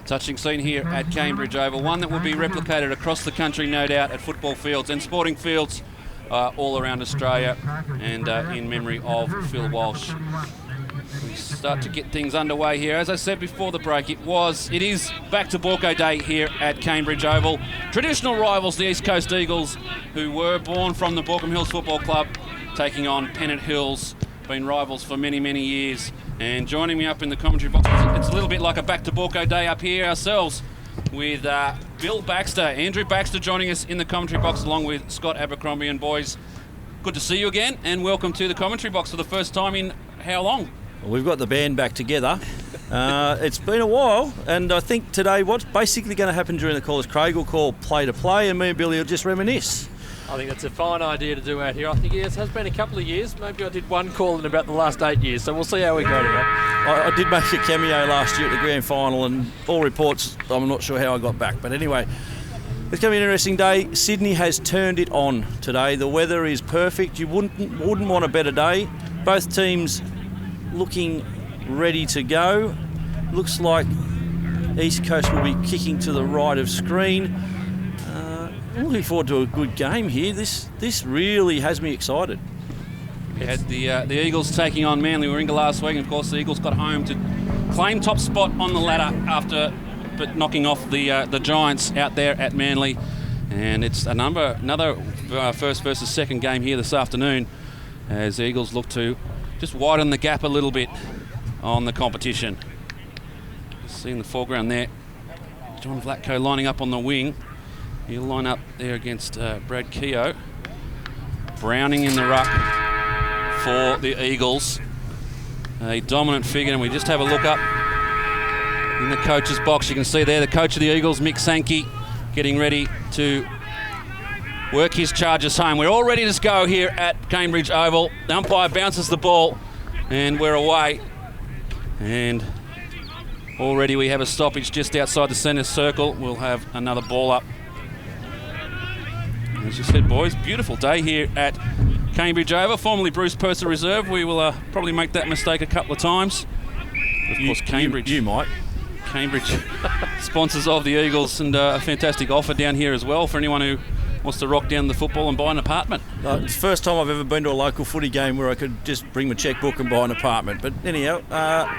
Touching scene here at Kanebridge Oval, one that will be replicated across the country, no doubt, at football fields and sporting fields all around Australia, and in memory of Phil Walsh. We start to get things underway here. As I said before the break, it is back to Borco Day here at Kanebridge Oval. Traditional rivals, the East Coast Eagles, who were born from the Borkham Hills Football Club, taking on Pennant Hills, been rivals for many, many years. And joining me up in the commentary box, it's a little bit like a back to Borco Day up here ourselves, with Bill Baxter, Andrew Baxter joining us in the commentary box along with Scott Abercrombie. And boys, good to see you again, and welcome to the commentary box for the first time in how long? Well, we've got the band back together. It's been a while, and I think today what's basically going to happen during the call is Craig will call play to play, and me and Billy will just reminisce. I think that's a fine idea to do out here. I think it has been a couple of years. Maybe I did one call in about the last 8 years, so we'll see how we go today. I did make a cameo last year at the grand final, and all reports, I'm not sure how I got back. But anyway, it's going to be an interesting day. Sydney has turned it on today. The weather is perfect. You wouldn't want a better day. Both teams looking ready to go. Looks like East Coast will be kicking to the right of screen. I'm looking forward to a good game here. This really has me excited. We had the Eagles taking on Manly Warringah last week, and of course the Eagles got home to claim top spot on the ladder after knocking off the Giants out there at Manly. And it's another first versus second game here this afternoon, as the Eagles look to just widen the gap a little bit on the competition. See in the foreground there, John Vlatko lining up on the wing. He'll line up there against Brad Keogh. Browning in the ruck for the Eagles. A dominant figure, and we just have a look up in the coach's box. You can see there the coach of the Eagles, Mick Sankey, getting ready to work his charges home. We're all ready to go here at Kanebridge Oval. The umpire bounces the ball, and we're away. And already we have a stoppage just outside the centre circle. We'll have another ball up. As you said, boys, beautiful day here at Kanebridge Oval, formerly Bruce Purser Reserve. We will probably make that mistake a couple of times. Of course, Kanebridge. You might. Kanebridge, sponsors of the Eagles, and a fantastic offer down here as well for anyone who wants to rock down the football and buy an apartment. It's the first time I've ever been to a local footy game where I could just bring my checkbook and buy an apartment. But anyhow...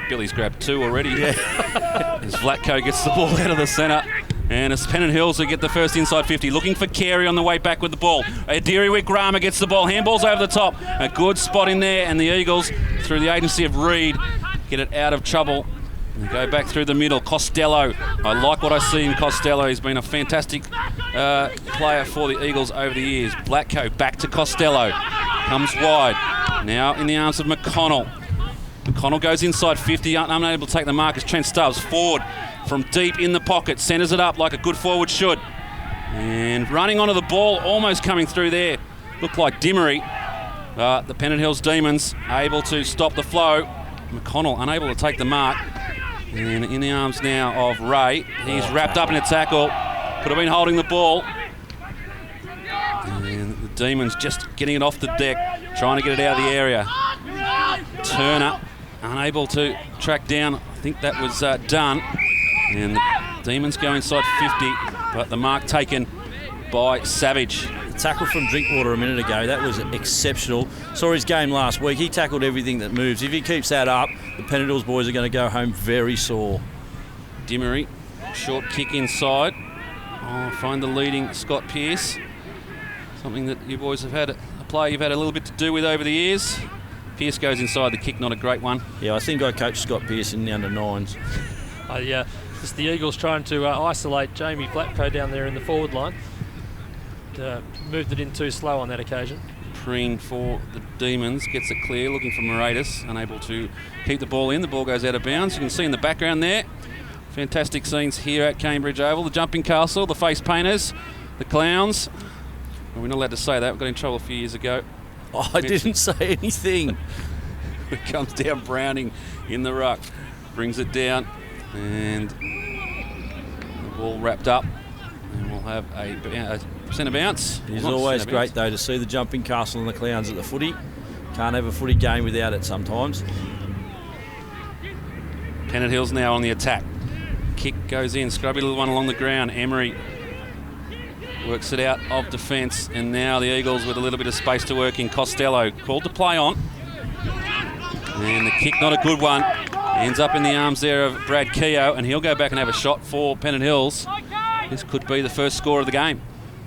Billy's grabbed two already. Yeah. As Vlatko gets the ball out of the centre. And it's Pennant Hills who get the first inside 50. Looking for Carey on the way back with the ball. Diriwick Rama gets the ball. Handball's over the top. A good spot in there. And the Eagles, through the agency of Reed, get it out of trouble. And go back through the middle. Costello. I like what I see in Costello. He's been a fantastic player for the Eagles over the years. Vlatko back to Costello. Comes wide. Now in the arms of McConnell. McConnell goes inside 50. Unable to take the mark as Trent Stubbs. Forward from deep in the pocket. Centres it up like a good forward should. And running onto the ball, almost coming through there. Looked like Dimmery. The Pennant Hills Demons able to stop the flow. McConnell unable to take the mark. And in the arms now of Ray. He's wrapped up in a tackle. Could have been holding the ball. And the Demons just getting it off the deck, trying to get it out of the area. Turner unable to track down. I think that was done. And the Demons go inside 50, but the mark taken by Savage. The tackle from Drinkwater a minute ago, that was exceptional. Saw his game last week. He tackled everything that moves. If he keeps that up, the Pennant Hills boys are going to go home very sore. Dimmery, short kick inside. Find the leading Scott Pearce. Something that you boys have had, a player you've had a little bit to do with over the years. Pearce goes inside the kick, not a great one. Yeah, I think I coached Scott Pearce in the under-9s. It's the Eagles trying to isolate Jamie Vlatko down there in the forward line. Moved it in too slow on that occasion. Preen for the Demons gets it clear, looking for Moratis, unable to keep the ball in. The ball goes out of bounds. You can see in the background there, fantastic scenes here at Kanebridge Oval. The jumping castle, the face painters, the clowns. Well, we're not allowed to say that. We got in trouble a few years ago. I didn't say anything. It comes down Browning in the ruck, brings it down, and the ball wrapped up, and we'll have a centre bounce. It's always great though to see the jumping castle and the clowns at the footy. Can't have a footy game without it sometimes. Pennant Hills now on the attack. kick goes in. Scrubby little one along the ground. Emery works it out of defence, and now the Eagles with a little bit of space to work in. Costello called to play on. And the kick, not a good one. Ends up in the arms there of Brad Keogh, and he'll go back and have a shot for Pennant Hills. This could be the first score of the game.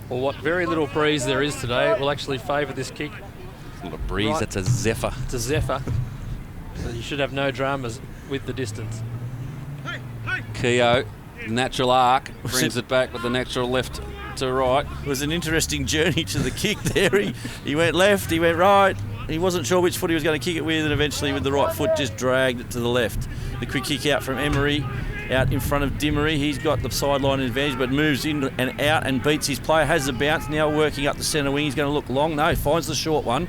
Well, what very little breeze there is today will actually favour this kick. It's not a breeze, right. It's a zephyr. It's a zephyr. So you should have no dramas with the distance. Keogh, natural arc, brings it back with the natural left to right. It was an interesting journey to the kick there. He went left, he went right. He wasn't sure which foot he was going to kick it with, and eventually with the right foot just dragged it to the left. The quick kick out from Emery, out in front of Dimmery. He's got the sideline advantage, but moves in and out and beats his player. Has the bounce, now working up the centre wing. He's going to look long. No, finds the short one.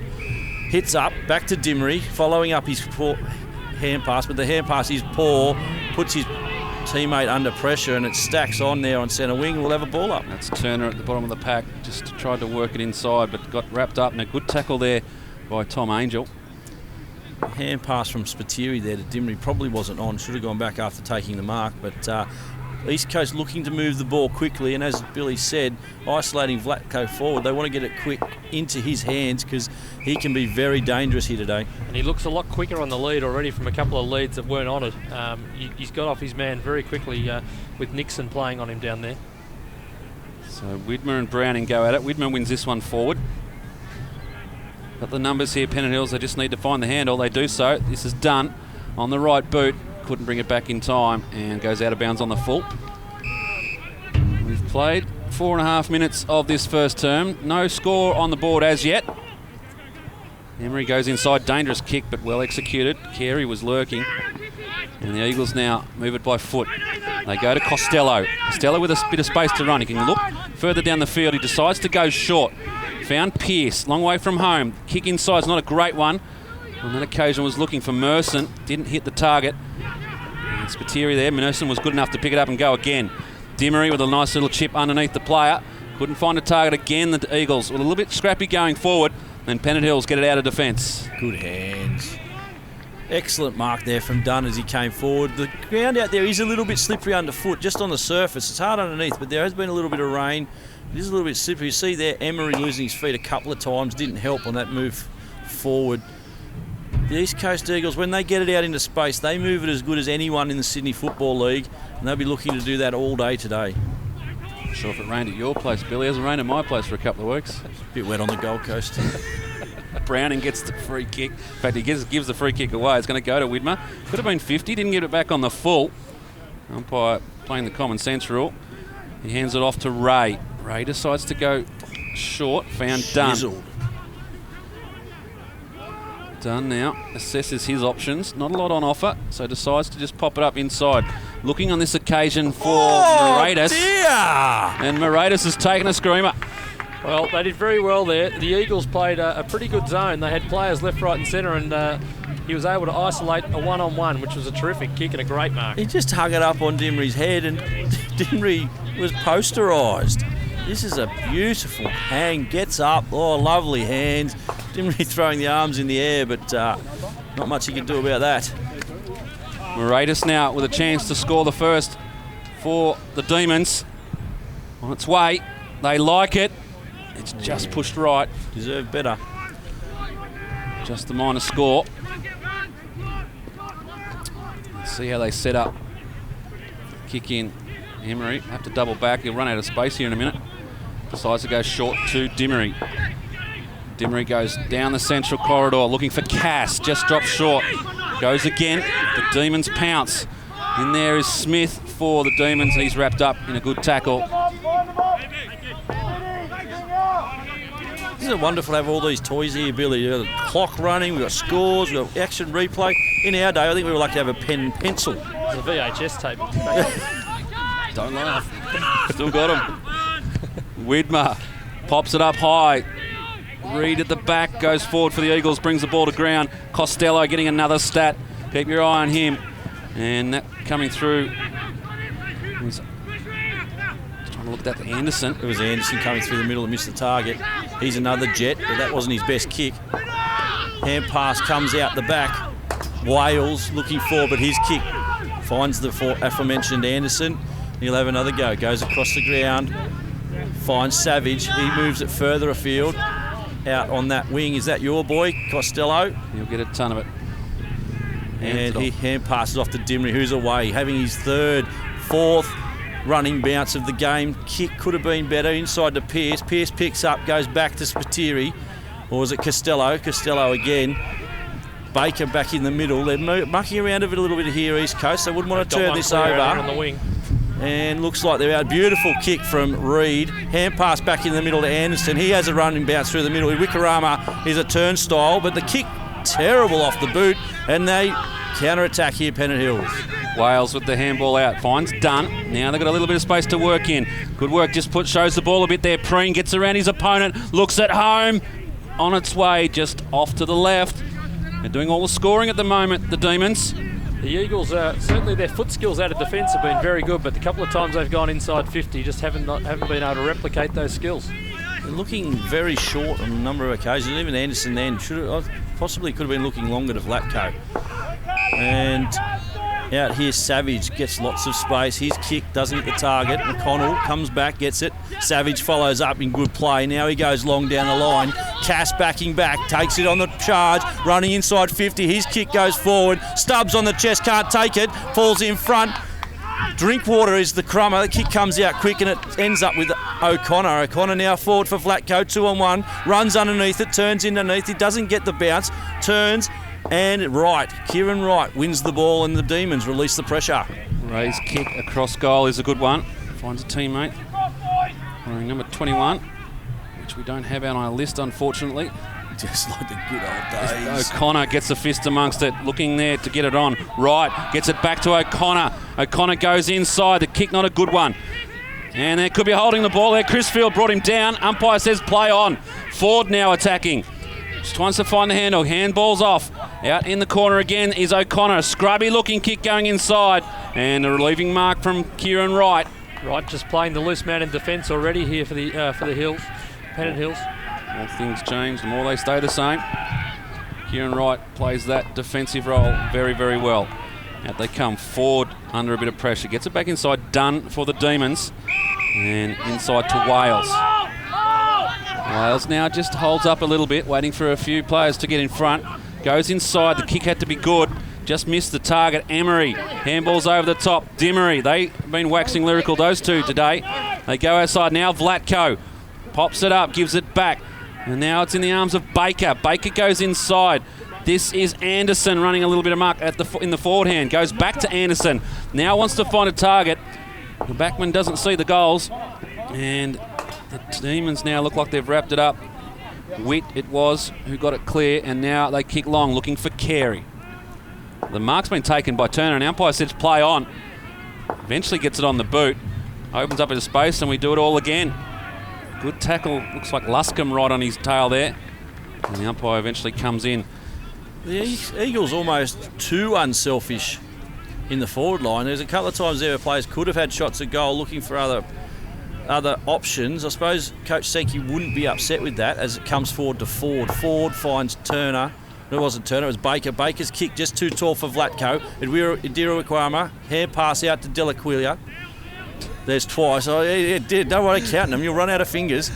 Hits up, back to Dimmery, following up his poor hand pass, but the hand pass is poor, puts his teammate under pressure, and it stacks on there on centre wing. We'll have a ball up. That's Turner at the bottom of the pack, just tried to work it inside, but got wrapped up, and a good tackle there by Tom Angel. Hand pass from Spiteri there to Dimmery probably wasn't on. Should have gone back after taking the mark. But East Coast looking to move the ball quickly, and as Billy said, isolating Vlatko forward. They want to get it quick into his hands because he can be very dangerous here today. And he looks a lot quicker on the lead already from a couple of leads that weren't on it. He's got off his man very quickly with Nixon playing on him down there. So Widmer and Browning go at it. Widmer wins this one forward. Got the numbers here, Pennant Hills. They just need to find the handle. They do so. This is done on the right boot. Couldn't bring it back in time and goes out of bounds on the full. We've played 4.5 minutes of this first term. No score on the board as yet. Emery goes inside. Dangerous kick, but well executed. Carey was lurking. And the Eagles now move it by foot. They go to Costello. Costello with a bit of space to run. He can look further down the field. He decides to go short. Found Pearce, long way from home. Kick inside is not a great one. On that occasion was looking for Merson. Didn't hit the target. And Spiteri there. Merson was good enough to pick it up and go again. Dimmery with a nice little chip underneath the player. Couldn't find a target again. The Eagles were a little bit scrappy going forward. And Pennant Hills get it out of defence. Good hands. Excellent mark there from Dunn as he came forward. The ground out there is a little bit slippery underfoot, just on the surface. It's hard underneath, but there has been a little bit of rain. It is a little bit slippery. You see there, Emery losing his feet a couple of times. Didn't help on that move forward. The East Coast Eagles, when they get it out into space, they move it as good as anyone in the Sydney Football League, and they'll be looking to do that all day today. Not sure if it rained at your place, Billy. It hasn't rained at my place for a couple of weeks. A bit wet on the Gold Coast. Browning gets the free kick. In fact, he gives the free kick away. It's going to go to Widmer. Could have been 50. Didn't get it back on the full. Umpire playing the common sense rule. He hands it off to Ray. Ray decides to go short. Found Dunn. Dunn now assesses his options. Not a lot on offer, so decides to just pop it up inside. Looking on this occasion for Moratis. And Moratis has taken a screamer. Well, they did very well there. The Eagles played a pretty good zone. They had players left, right and centre, and he was able to isolate a one-on-one, which was a terrific kick and a great mark. He just hung it up on Dimmery's head, and Dimmery was posterised. This is a beautiful hang. Gets up. Oh, lovely hands. Dimmery throwing the arms in the air, but not much he can do about that. Moratis now with a chance to score the first for the Demons. On its way. They like it. It's just pushed right. Deserve better. Just the minor score. Let's see how they set up. Kick in. Emery have to double back. He'll run out of space here in a minute. Decides to go short to Dimmery. Dimmery goes down the central corridor looking for Cass. Just drops short. Goes again. The Demons pounce. In there is Smith for the Demons. He's wrapped up in a good tackle. Isn't it wonderful to have all these toys here, Billy? We've got a clock running, we've got scores, we've got action replay. In our day, I think we were lucky to have a pen and pencil. There's a VHS tape. Don't laugh. Still got him. Widmer pops it up high. Reed at the back, goes forward for the Eagles, brings the ball to ground. Costello getting another stat. Keep your eye on him. And that coming through was trying to look at that to Anderson. It was Anderson coming through the middle and missed the target. He's another jet, but that wasn't his best kick. Hand pass comes out the back. Wales looking for, but his kick finds the aforementioned Anderson. He'll have another go. Goes across the ground, finds Savage. He moves it further afield, out on that wing. Is that your boy, Costello? He'll get a ton of it. And he hand passes off to Dimry, who's away, having his fourth running bounce of the game. Kick could have been better inside to Pearce. Pearce picks up, goes back to Spiteri. Or was it Costello? Costello again. Baker back in the middle. They're mucking around a little bit here, East Coast. They wouldn't want to turn this over. On the wing. And looks like they're out. Beautiful kick from Reed. Hand pass back in the middle to Anderson. He has a running bounce through the middle. Wikarama is a turnstile, but the kick terrible off the boot. And they counter-attack here, Pennant Hills. Wales with the handball out. Finds Dunn. Now they've got a little bit of space to work in. Good work. Just shows the ball a bit there. Preen gets around his opponent. Looks at home. On its way, just off to the left. They're doing all the scoring at the moment, the Demons. The Eagles, certainly their foot skills out of defence have been very good, but the couple of times they've gone inside 50 just haven't been able to replicate those skills. They're looking very short on a number of occasions. Even Anderson then could have been looking longer to Vlatko. And out here, Savage gets lots of space. His kick doesn't hit the target. McConnell comes back, gets it. Savage follows up in good play. Now he goes long down the line. Cass backing back, takes it on the charge, running inside 50. His kick goes forward. Stubbs on the chest, can't take it. Falls in front. Drinkwater is the crummer. The kick comes out quick and it ends up with O'Connor. O'Connor now forward for Vlatko, 2-on-1. Runs underneath it, turns underneath. He doesn't get the bounce. Turns. And Kieran Wright wins the ball and the Demons release the pressure. Ray's kick across goal is a good one. Finds a teammate. Wearing number 21, which we don't have on our list, unfortunately. Just like the good old days. O'Connor gets a fist amongst it, looking there to get it on. Wright gets it back to O'Connor. O'Connor goes inside. The kick not a good one. And there could be holding the ball there. Crisfield brought him down. Umpire says play on. Ford now attacking. Just wants to find the handle. Handball's off. Out in the corner again is O'Connor. A scrubby looking kick going inside. And a relieving mark from Kieran Wright. Wright just playing the loose man in defence already here for the Hills, Pennant Hills. More things change, the more they stay the same. Kieran Wright plays that defensive role very, very well. Out they come. Ford under a bit of pressure. Gets it back inside. Dunn for the Demons. And inside to Wales. Wales now just holds up a little bit, waiting for a few players to get in front. Goes inside. The kick had to be good. Just missed the target. Emery. Handball's over the top. Dimmery. They've been waxing lyrical, those two today. They go outside now. Vlatko pops it up, gives it back. And now it's in the arms of Baker. Baker goes inside. This is Anderson running a little bit of mark in the forward hand. Goes back to Anderson. Now wants to find a target. The backman doesn't see the goals. And the Demons now look like they've wrapped it up. Witt it was who got it clear, and now they kick long looking for Carey. The mark's been taken by Turner, and umpire says play on. Eventually gets it on the boot. Opens up into space, and we do it all again. Good tackle. Looks like Luscombe right on his tail there. And the umpire eventually comes in. The Eagles almost too unselfish in the forward line. There's a couple of times there where players could have had shots at goal looking for other options. I suppose Coach Sankey wouldn't be upset with that as it comes forward to Ford. Ford finds Turner. It wasn't Turner, it was Baker. Baker's kick just too tall for Vlatko. Idira Wikwama, hand pass out to Delaquila. There's twice. Oh, yeah, don't worry counting them, you'll run out of fingers.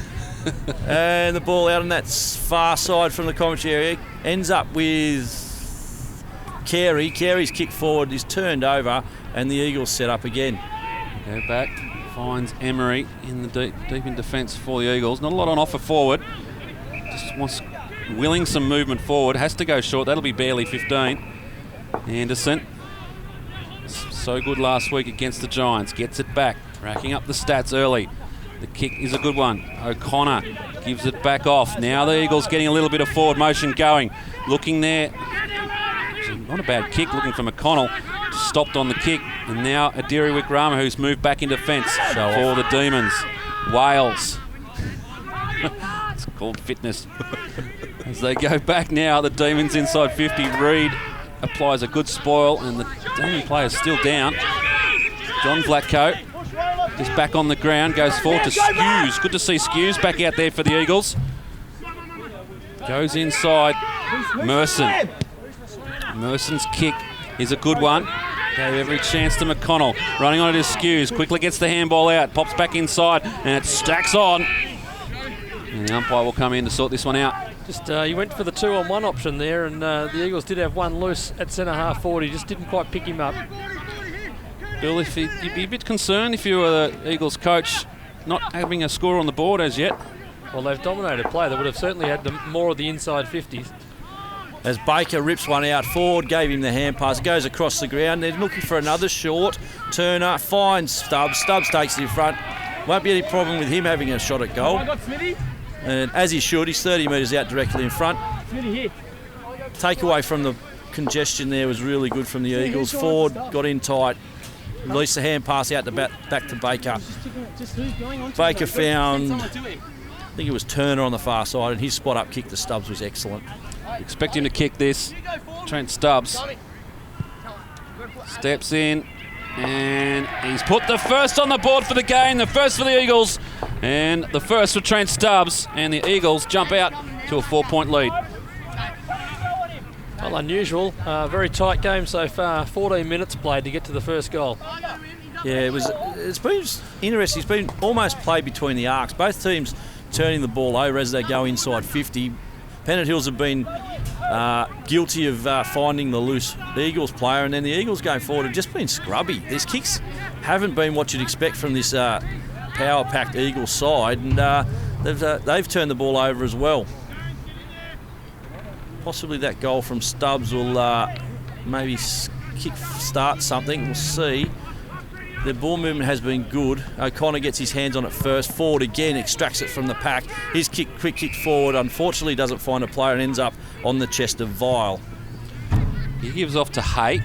And the ball out on that far side from the commentary area ends up with Carey. Carey's kick forward is turned over and the Eagles set up again. Go back, finds Emery in the deep in defence for the Eagles. Not a lot on offer forward. Just wants willing some movement forward. Has to go short. That'll be barely 15. Anderson. So good last week against the Giants. Gets it back. Racking up the stats early. The kick is a good one. O'Connor gives it back off. Now the Eagles getting a little bit of forward motion going. Looking there. Not a bad kick. Looking for McConnell. Stopped on the kick. And now Adiri Wikrama, who's moved back into fence for the Demons. Wales. It's called fitness. As they go back now, the Demons inside 50. Reed applies a good spoil, and the Demon player's still down. John Vlatko just back on the ground, goes forward to Skews. Good to see Skews back out there for the Eagles. Goes inside. Merson. Merson's kick is a good one. Gave every chance to McConnell. Running on it is Skews. Quickly gets the handball out. Pops back inside and it stacks on. And the umpire will come in to sort this one out. Just he went for the 2-on-1 option there, and the Eagles did have one loose at centre half forward. He just didn't quite pick him up. Bill, you'd be a bit concerned if you were the Eagles coach not having a score on the board as yet. Well, they've dominated play. They would have certainly had more of the inside 50s. As Baker rips one out, Ford gave him the hand pass, goes across the ground. They're looking for another short. Turner finds Stubbs. Stubbs takes it in front. Won't be any problem with him having a shot at goal. And as he should, he's 30 metres out directly in front. Takeaway from the congestion there was really good from the Eagles. Ford got in tight. Released the hand pass out to back to Baker. Baker found, I think it was Turner on the far side, and his spot up kick to Stubbs was excellent. Expect him to kick this. Trent Stubbs steps in and he's put the first on the board for the game, the first for the Eagles, and the first for Trent Stubbs, and the Eagles jump out to a 4-point lead. Well, unusual. Very tight game so far. 14 minutes played to get to the first goal. Yeah, it's been interesting. It's been almost played between the arcs. Both teams turning the ball over as they go inside 50. Pennant Hills have been guilty of finding the loose Eagles player, and then the Eagles going forward have just been scrubby. These kicks haven't been what you'd expect from this power-packed Eagles side, and they've turned the ball over as well. Possibly that goal from Stubbs will maybe start something. We'll see. The ball movement has been good. O'Connor gets his hands on it first. Ford again extracts it from the pack. His quick kick forward, unfortunately doesn't find a player and ends up on the chest of Vile. He gives off to Hay.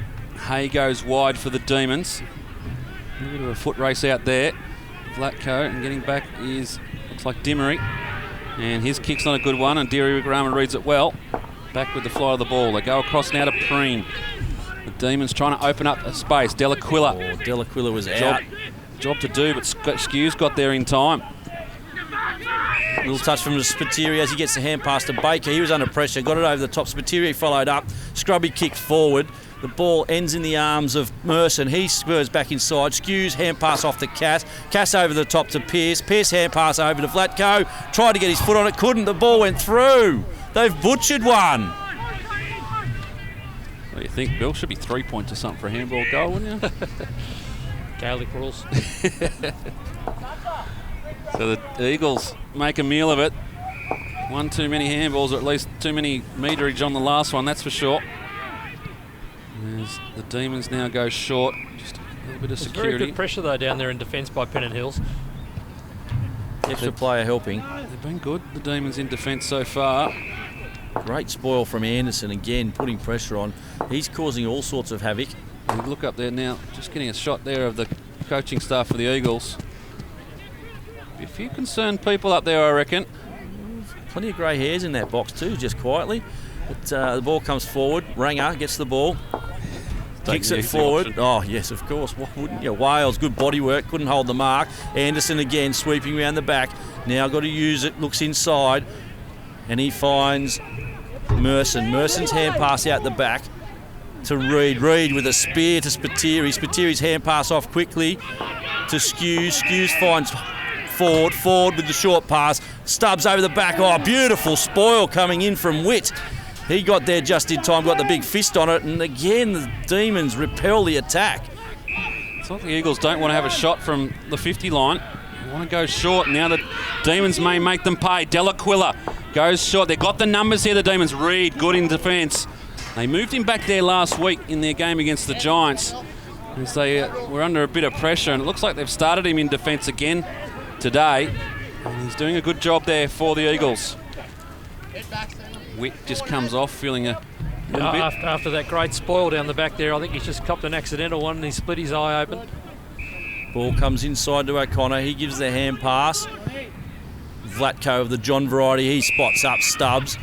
Hay goes wide for the Demons. A bit of a foot race out there. Vlatko, and getting back is, looks like Dimmery. And his kick's not a good one, and Deary Wigrama reads it well. Back with the fly of the ball. They go across now to Preen. The Demons trying to open up a space. Delaquila. Oh, Delaquila was out. Job to do, but Skews got there in time. Little touch from Spiteri as he gets the hand pass to Baker. He was under pressure, got it over the top. Spiteri followed up. Scrubby kicked forward. The ball ends in the arms of Merson. He spurs back inside. Skews hand pass off to Cass. Cass over the top to Pearce. Pearce hand pass over to Vlatko. Tried to get his foot on it, couldn't. The ball went through. They've butchered one. What do you think, Bill? Should be 3 points or something for a handball goal, wouldn't you? Gaelic rules. So the Eagles make a meal of it. One too many handballs, or at least too many meterage on the last one, that's for sure. As the Demons now go short. Just a little bit of security. Very good pressure, though, down there in defence by Pennant Hills. Extra player helping. They've been good, the Demons in defence so far. Great spoil from Anderson again, putting pressure on. He's causing all sorts of havoc. You look up there now, just getting a shot there of the coaching staff for the Eagles. A few concerned people up there, I reckon. Plenty of grey hairs in that box too, just quietly. But the ball comes forward. Ranger gets the ball. Kicks it forward. Option. Oh, yes, of course. Why wouldn't you? Wales, good body work. Couldn't hold the mark. Anderson again sweeping around the back. Now got to use it. Looks inside. And he finds Merson. Merson's hand pass out the back to Reed. Reed with a spear to Spiteri. Spiteri's hand pass off quickly to Skews. Skews finds Ford. Ford with the short pass. Stubbs over the back. Oh, beautiful spoil coming in from Witt. He got there just in time, got the big fist on it, and again the Demons repel the attack. It's like the Eagles don't want to have a shot from the 50 line. They want to go short. Now the Demons may make them pay. Delaquila goes short. They've got the numbers here, the Demons. Reed, good in defence. They moved him back there last week in their game against the Giants, as they were under a bit of pressure, and it looks like they've started him in defence again today. And he's doing a good job there for the Eagles. Witt just comes off feeling a little bit. After that great spoil down the back there, I think he's just copped an accidental one and he split his eye open. Ball comes inside to O'Connor. He gives the hand pass. Vlatko of the John variety. He spots up Stubbs.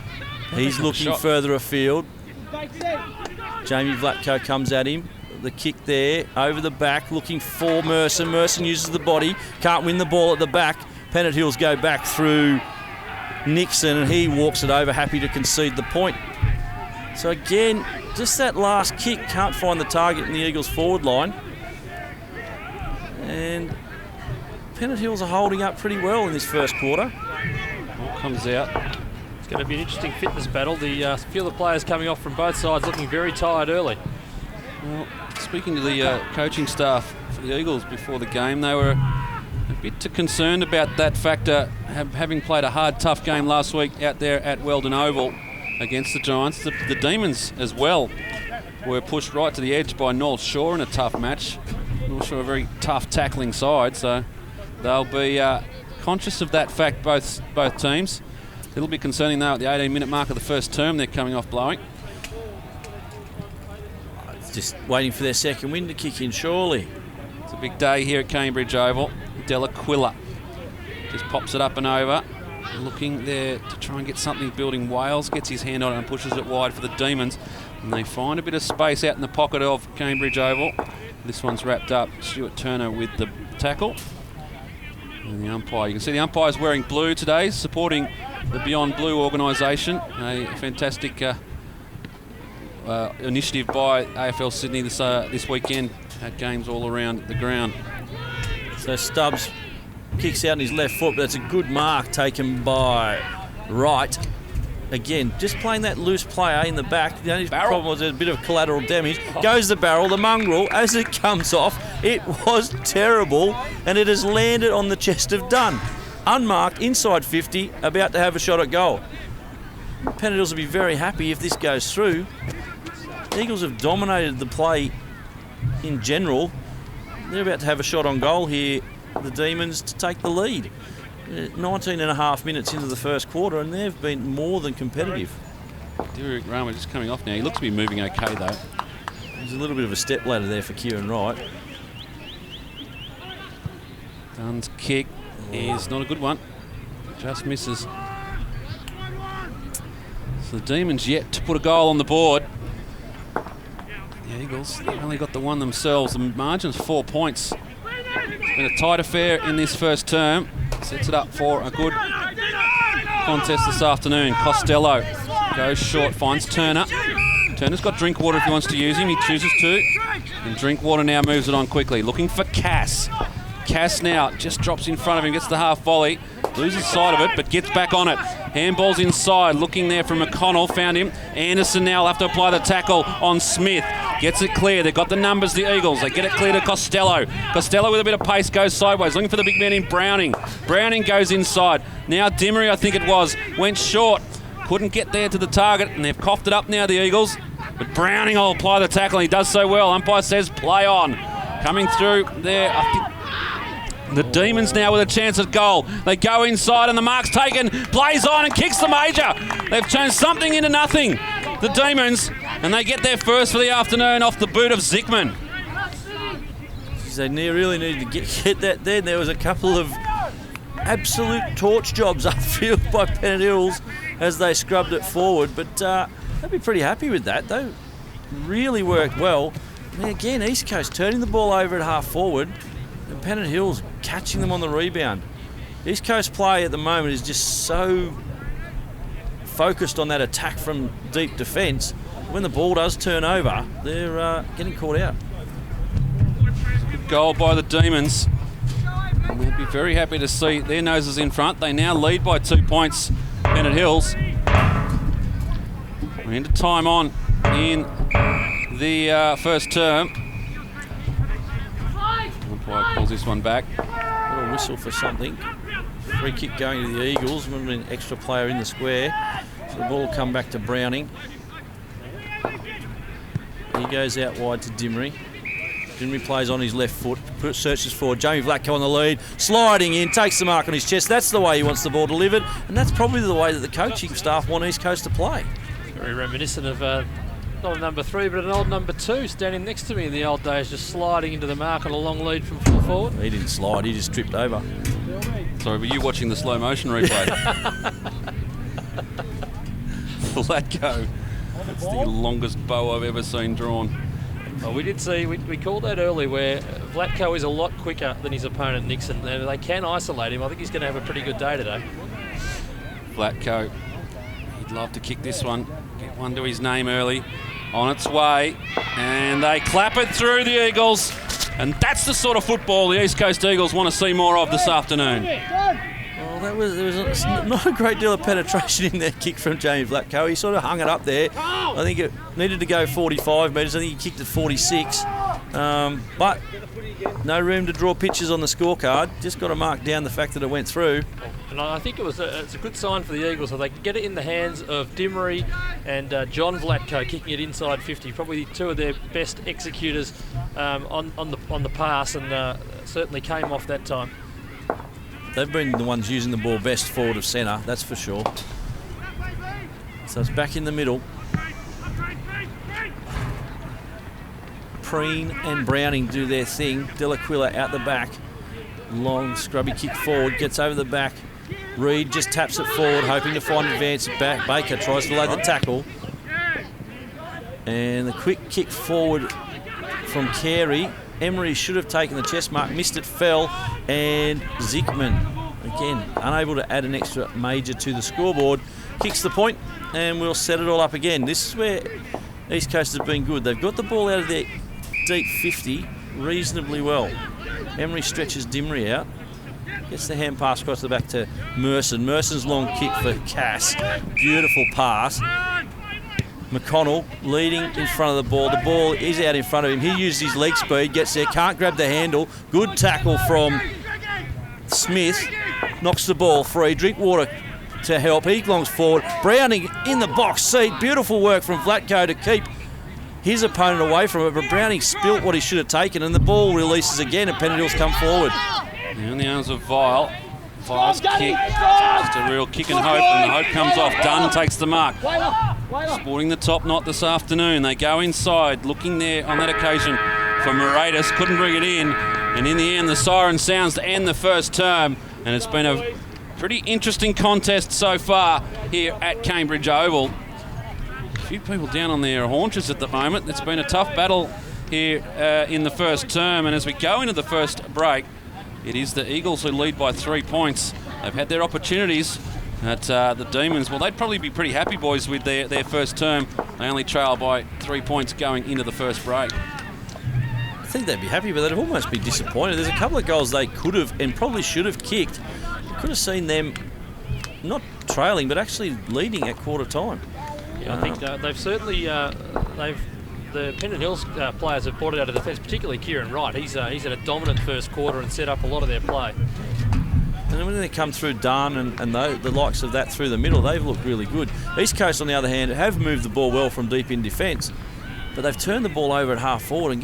He's looking further afield. Jamie Vlatko comes at him. The kick there over the back, looking for Merson. Merson uses the body. Can't win the ball at the back. Pennant Hills go back through Nixon and he walks it over, happy to concede the point. So again, just that last kick can't find the target in the Eagles forward line. And Pennant Hills are holding up pretty well in this first quarter. Ball comes out. It's going to be an interesting fitness battle. The few of the players coming off from both sides looking very tired early. Well, speaking to the coaching staff for the Eagles before the game, they were a bit concerned about that factor, having played a hard, tough game last week out there at Weldon Oval against the Giants. The Demons as well were pushed right to the edge by North Shore in a tough match. North Shore a very tough tackling side, so they'll be conscious of that fact, both teams. It'll be concerning though at the 18-minute mark of the first term they're coming off blowing. Just waiting for their second win to kick in, surely. It's a big day here at Kanebridge Oval. Delaquilla just pops it up and over, looking there to try and get something building. Wales gets his hand on it and pushes it wide for the Demons, and they find a bit of space out in the pocket of Kanebridge Oval. This one's wrapped up. Stuart Turner with the tackle. And the umpire, you can see the umpire's wearing blue today, supporting the Beyond Blue organisation. A fantastic initiative by AFL Sydney this weekend at games all around the ground. So Stubbs kicks out in his left foot, but that's a good mark taken by Wright. Again, just playing that loose player in the back. The only problem was there's a bit of collateral damage. Goes the barrel, the mongrel, as it comes off, it was terrible, and it has landed on the chest of Dunn. Unmarked, inside 50, about to have a shot at goal. Pennant Hills will be very happy if this goes through. The Eagles have dominated the play in general. They're about to have a shot on goal here, the Demons, to take the lead. 19 and a half minutes into the first quarter, and they've been more than competitive. Derek Rama just coming off now. He looks to be moving okay, though. There's a little bit of a step ladder there for Kieran Wright. Dunn's kick is not a good one. Just misses. So the Demons yet to put a goal on the board. The Eagles only got the one themselves. The margin's 4 points. It's been a tight affair in this first term. Sets it up for a good contest this afternoon. Costello goes short, finds Turner. Turner's got Drinkwater if he wants to use him. He chooses to. And Drinkwater now moves it on quickly, looking for Cass. Cass now just drops in front of him, gets the half volley, loses sight of it, but gets back on it. Handball's inside, looking there for McConnell, found him. Anderson now will have to apply the tackle on Smith. Gets it clear. They've got the numbers, the Eagles. They get it clear to Costello. Costello with a bit of pace goes sideways, looking for the big man in Browning. Browning goes inside. Now Dimmery, I think it was, went short. Couldn't get there to the target, and they've coughed it up now, the Eagles. But Browning will apply the tackle, and he does so well. Umpire says play on. Coming through there, I think the Demons now with a chance at goal. They go inside and the mark's taken, plays on and kicks the major. They've turned something into nothing, the Demons, and they get their first for the afternoon off the boot of Zickman. They really needed to get that then. There was a couple of absolute torch jobs upfield by Pennant Hills as they scrubbed it forward, but they'd be pretty happy with that. They really worked well. And again, East Coast turning the ball over at half forward, and Pennant Hills catching them on the rebound. East Coast play at the moment is just so focused on that attack from deep defence. When the ball does turn over, they're getting caught out. Good goal by the Demons. And they'd be very happy to see their noses in front. They now lead by 2 points, Pennant Hills. We're into time on in the first term. Umpire calls this one back. A little whistle for something. Free kick going to the Eagles. Would have been an extra player in the square. So the ball will come back to Browning. He goes out wide to Dimmery. Dimmery plays on his left foot, searches forward. Jamie Vlatko on the lead, sliding in, takes the mark on his chest. That's the way he wants the ball delivered, and that's probably the way that the coaching staff want East Coast to play. Very reminiscent of not a number 3, but an old number 2 standing next to me in the old days, just sliding into the mark on a long lead from full forward. He didn't slide, he just tripped over. Sorry, were you watching the slow motion replay? Vlatko. That's the longest bow I've ever seen drawn. Well, we did see, we called that early, where Vlatko is a lot quicker than his opponent Nixon, and they can isolate him. I think he's going to have a pretty good day today. Vlatko, he'd love to kick this one, get one to his name early. on its way, and they clap it through the Eagles, and that's the sort of football the East Coast Eagles want to see more of this afternoon. Well, there was not a great deal of penetration in that kick from Jamie Vlatko. He sort of hung it up there. I think it needed to go 45 metres. I think he kicked it 46. But no room to draw pictures on the scorecard. Just got to mark down the fact that it went through. And I think it's a good sign for the Eagles if they can get it in the hands of Dimmery and John Vlatko kicking it inside 50. Probably two of their best executors on the pass, and certainly came off that time. They've been the ones using the ball best forward of centre, that's for sure. So it's back in the middle. Preen and Browning do their thing. Delaquila out the back. Long scrubby kick forward, gets over the back. Reed just taps it forward, hoping to find advance back. Baker tries to lay the tackle. And the quick kick forward from Carey. Emery should have taken the chest mark, missed it, fell, and Zickman, again, unable to add an extra major to the scoreboard, kicks the point, and we'll set it all up again. This is where East Coast have been good. They've got the ball out of their deep 50 reasonably well. Emery stretches Dimmery out, gets the hand pass across the back to Merson. Merson's long kick for Cass, beautiful pass. McConnell leading in front of the ball. The ball is out in front of him. He uses his leg speed, gets there, can't grab the handle. Good tackle from Smith. Knocks the ball free. Drinkwater to help. He longs forward. Browning in the box seat. Beautiful work from Vlatko to keep his opponent away from it. But Browning spilt what he should have taken, and the ball releases again, and Pennant Hills come forward. In the arms of Vile. Vile's kick. Just a real kick and hope, and the hope comes off. Dunn takes the mark. Sporting the top knot this afternoon. They go inside, looking there on that occasion for Moratis. Couldn't bring it in. And in the end, the siren sounds to end the first term. And it's been a pretty interesting contest so far here at Kanebridge Oval. A few people down on their haunches at the moment. It's been a tough battle here in the first term. And as we go into the first break, it is the Eagles who lead by 3 points. They've had their opportunities at the Demons. Well, they'd probably be pretty happy, boys, with their first term. They only trail by 3 points going into the first break. I think they'd be happy, but they'd almost be disappointed. There's a couple of goals they could have and probably should have kicked. You could have seen them not trailing, but actually leading at quarter time. Yeah, I think they've certainly the Pennant Hills players have brought it out of defence, particularly Kieran Wright. He's had a dominant first quarter and set up a lot of their play. And when they come through Dunn and the likes of that through the middle, they've looked really good. East Coast, on the other hand, have moved the ball well from deep in defence, but they've turned the ball over at half forward and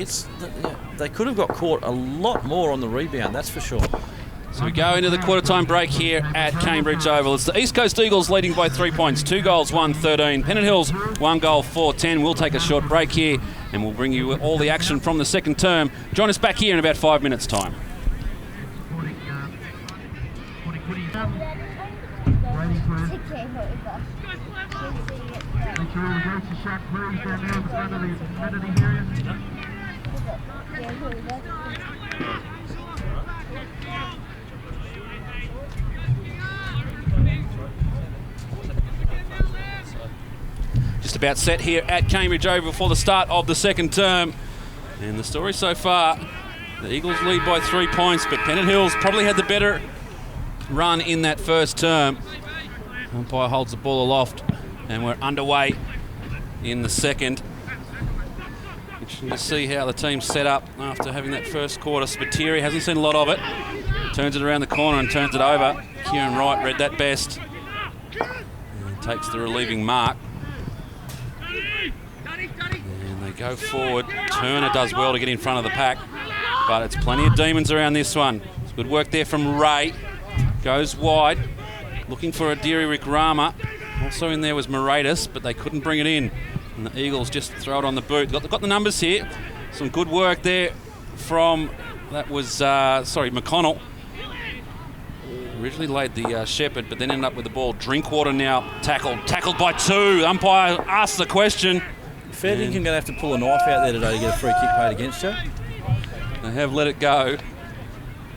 they could have got caught a lot more on the rebound, that's for sure. So we go into the quarter-time break here at Kanebridge Oval. It's the East Coast Eagles leading by 3 points. 2 goals, 1-13. Pennant Hills, 1 goal, 4-10. We'll take a short break here and we'll bring you all the action from the second term. Join us back here in about 5 minutes' time. Just about set here at Kanebridge Oval before the start of the second term. And the story so far, the Eagles lead by 3 points, but Pennant Hills probably had the better run in that first term. Umpire holds the ball aloft and we're underway in the second. Interesting to see how the team's set up after having that first quarter. Spiteri hasn't seen a lot of it. Turns it around the corner and turns it over. Kieran Wright read that best. And takes the relieving mark. And they go forward. Turner does well to get in front of the pack, but it's plenty of demons around this one. It's good work there from Ray. Goes wide, looking for a Diri Rama. Also in there was Moratis, but they couldn't bring it in. And the Eagles just throw it on the boot. Got the numbers here. Some good work there from, McConnell. Originally laid the Shepherd, but then ended up with the ball. Drinkwater now tackled by 2. Umpire asks the question. Fair dinkum going to have to pull a knife out there today to get a free kick paid against you. They have let it go.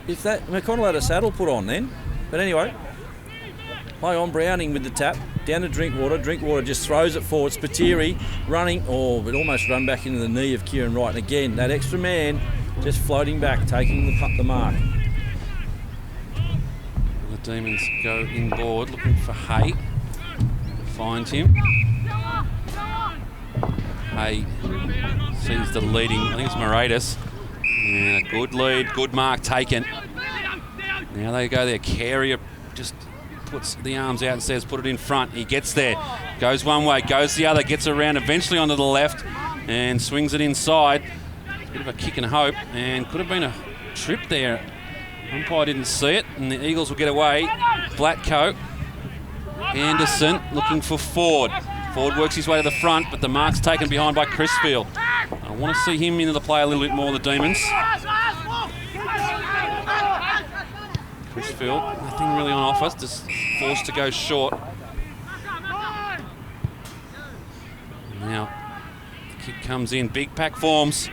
If that McConnell had a saddle put on then. But anyway, play on Browning with the tap. down to Drinkwater. Drinkwater just throws it forward. Spiteri running, but almost run back into the knee of Kieran Wright. And again, that extra man just floating back, taking the mark. The Demons go inboard, looking for Hay. Finds him. Hay sees the leading, I think it's Moratis. Yeah, good lead, good mark taken. Now they go there. Carey just puts the arms out and says, put it in front. He gets there, goes one way, goes the other, gets around eventually onto the left and swings it inside. It's a bit of a kick and hope, and could have been a trip there. Umpire didn't see it, and the Eagles will get away. Blatko, Anderson looking for Ford. Ford works his way to the front, but the mark's taken behind by Crisfield. I want to see him into the play a little bit more, the Demons. Crisfield, nothing really on offer, just forced to go short. Now, the kick comes in, big pack forms.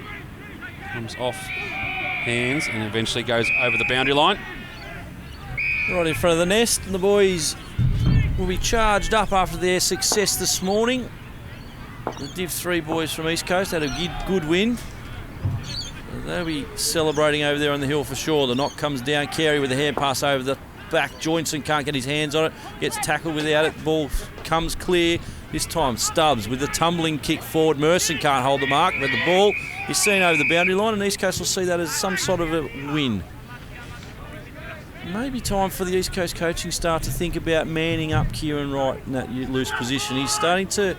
Comes off hands and eventually goes over the boundary line. Right in front of the nest, and the boys will be charged up after their success this morning. The Div 3 boys from East Coast had a good win. They'll be celebrating over there on the hill for sure. The knock comes down, Carey with a hand pass over the back. Joinson can't get his hands on it, gets tackled without it. Ball comes clear. This time Stubbs with the tumbling kick forward. Merson can't hold the mark, but the ball is seen over the boundary line, and East Coast will see that as some sort of a win. Maybe time for the East Coast coaching staff to think about manning up Kieran Wright in that loose position. He's starting to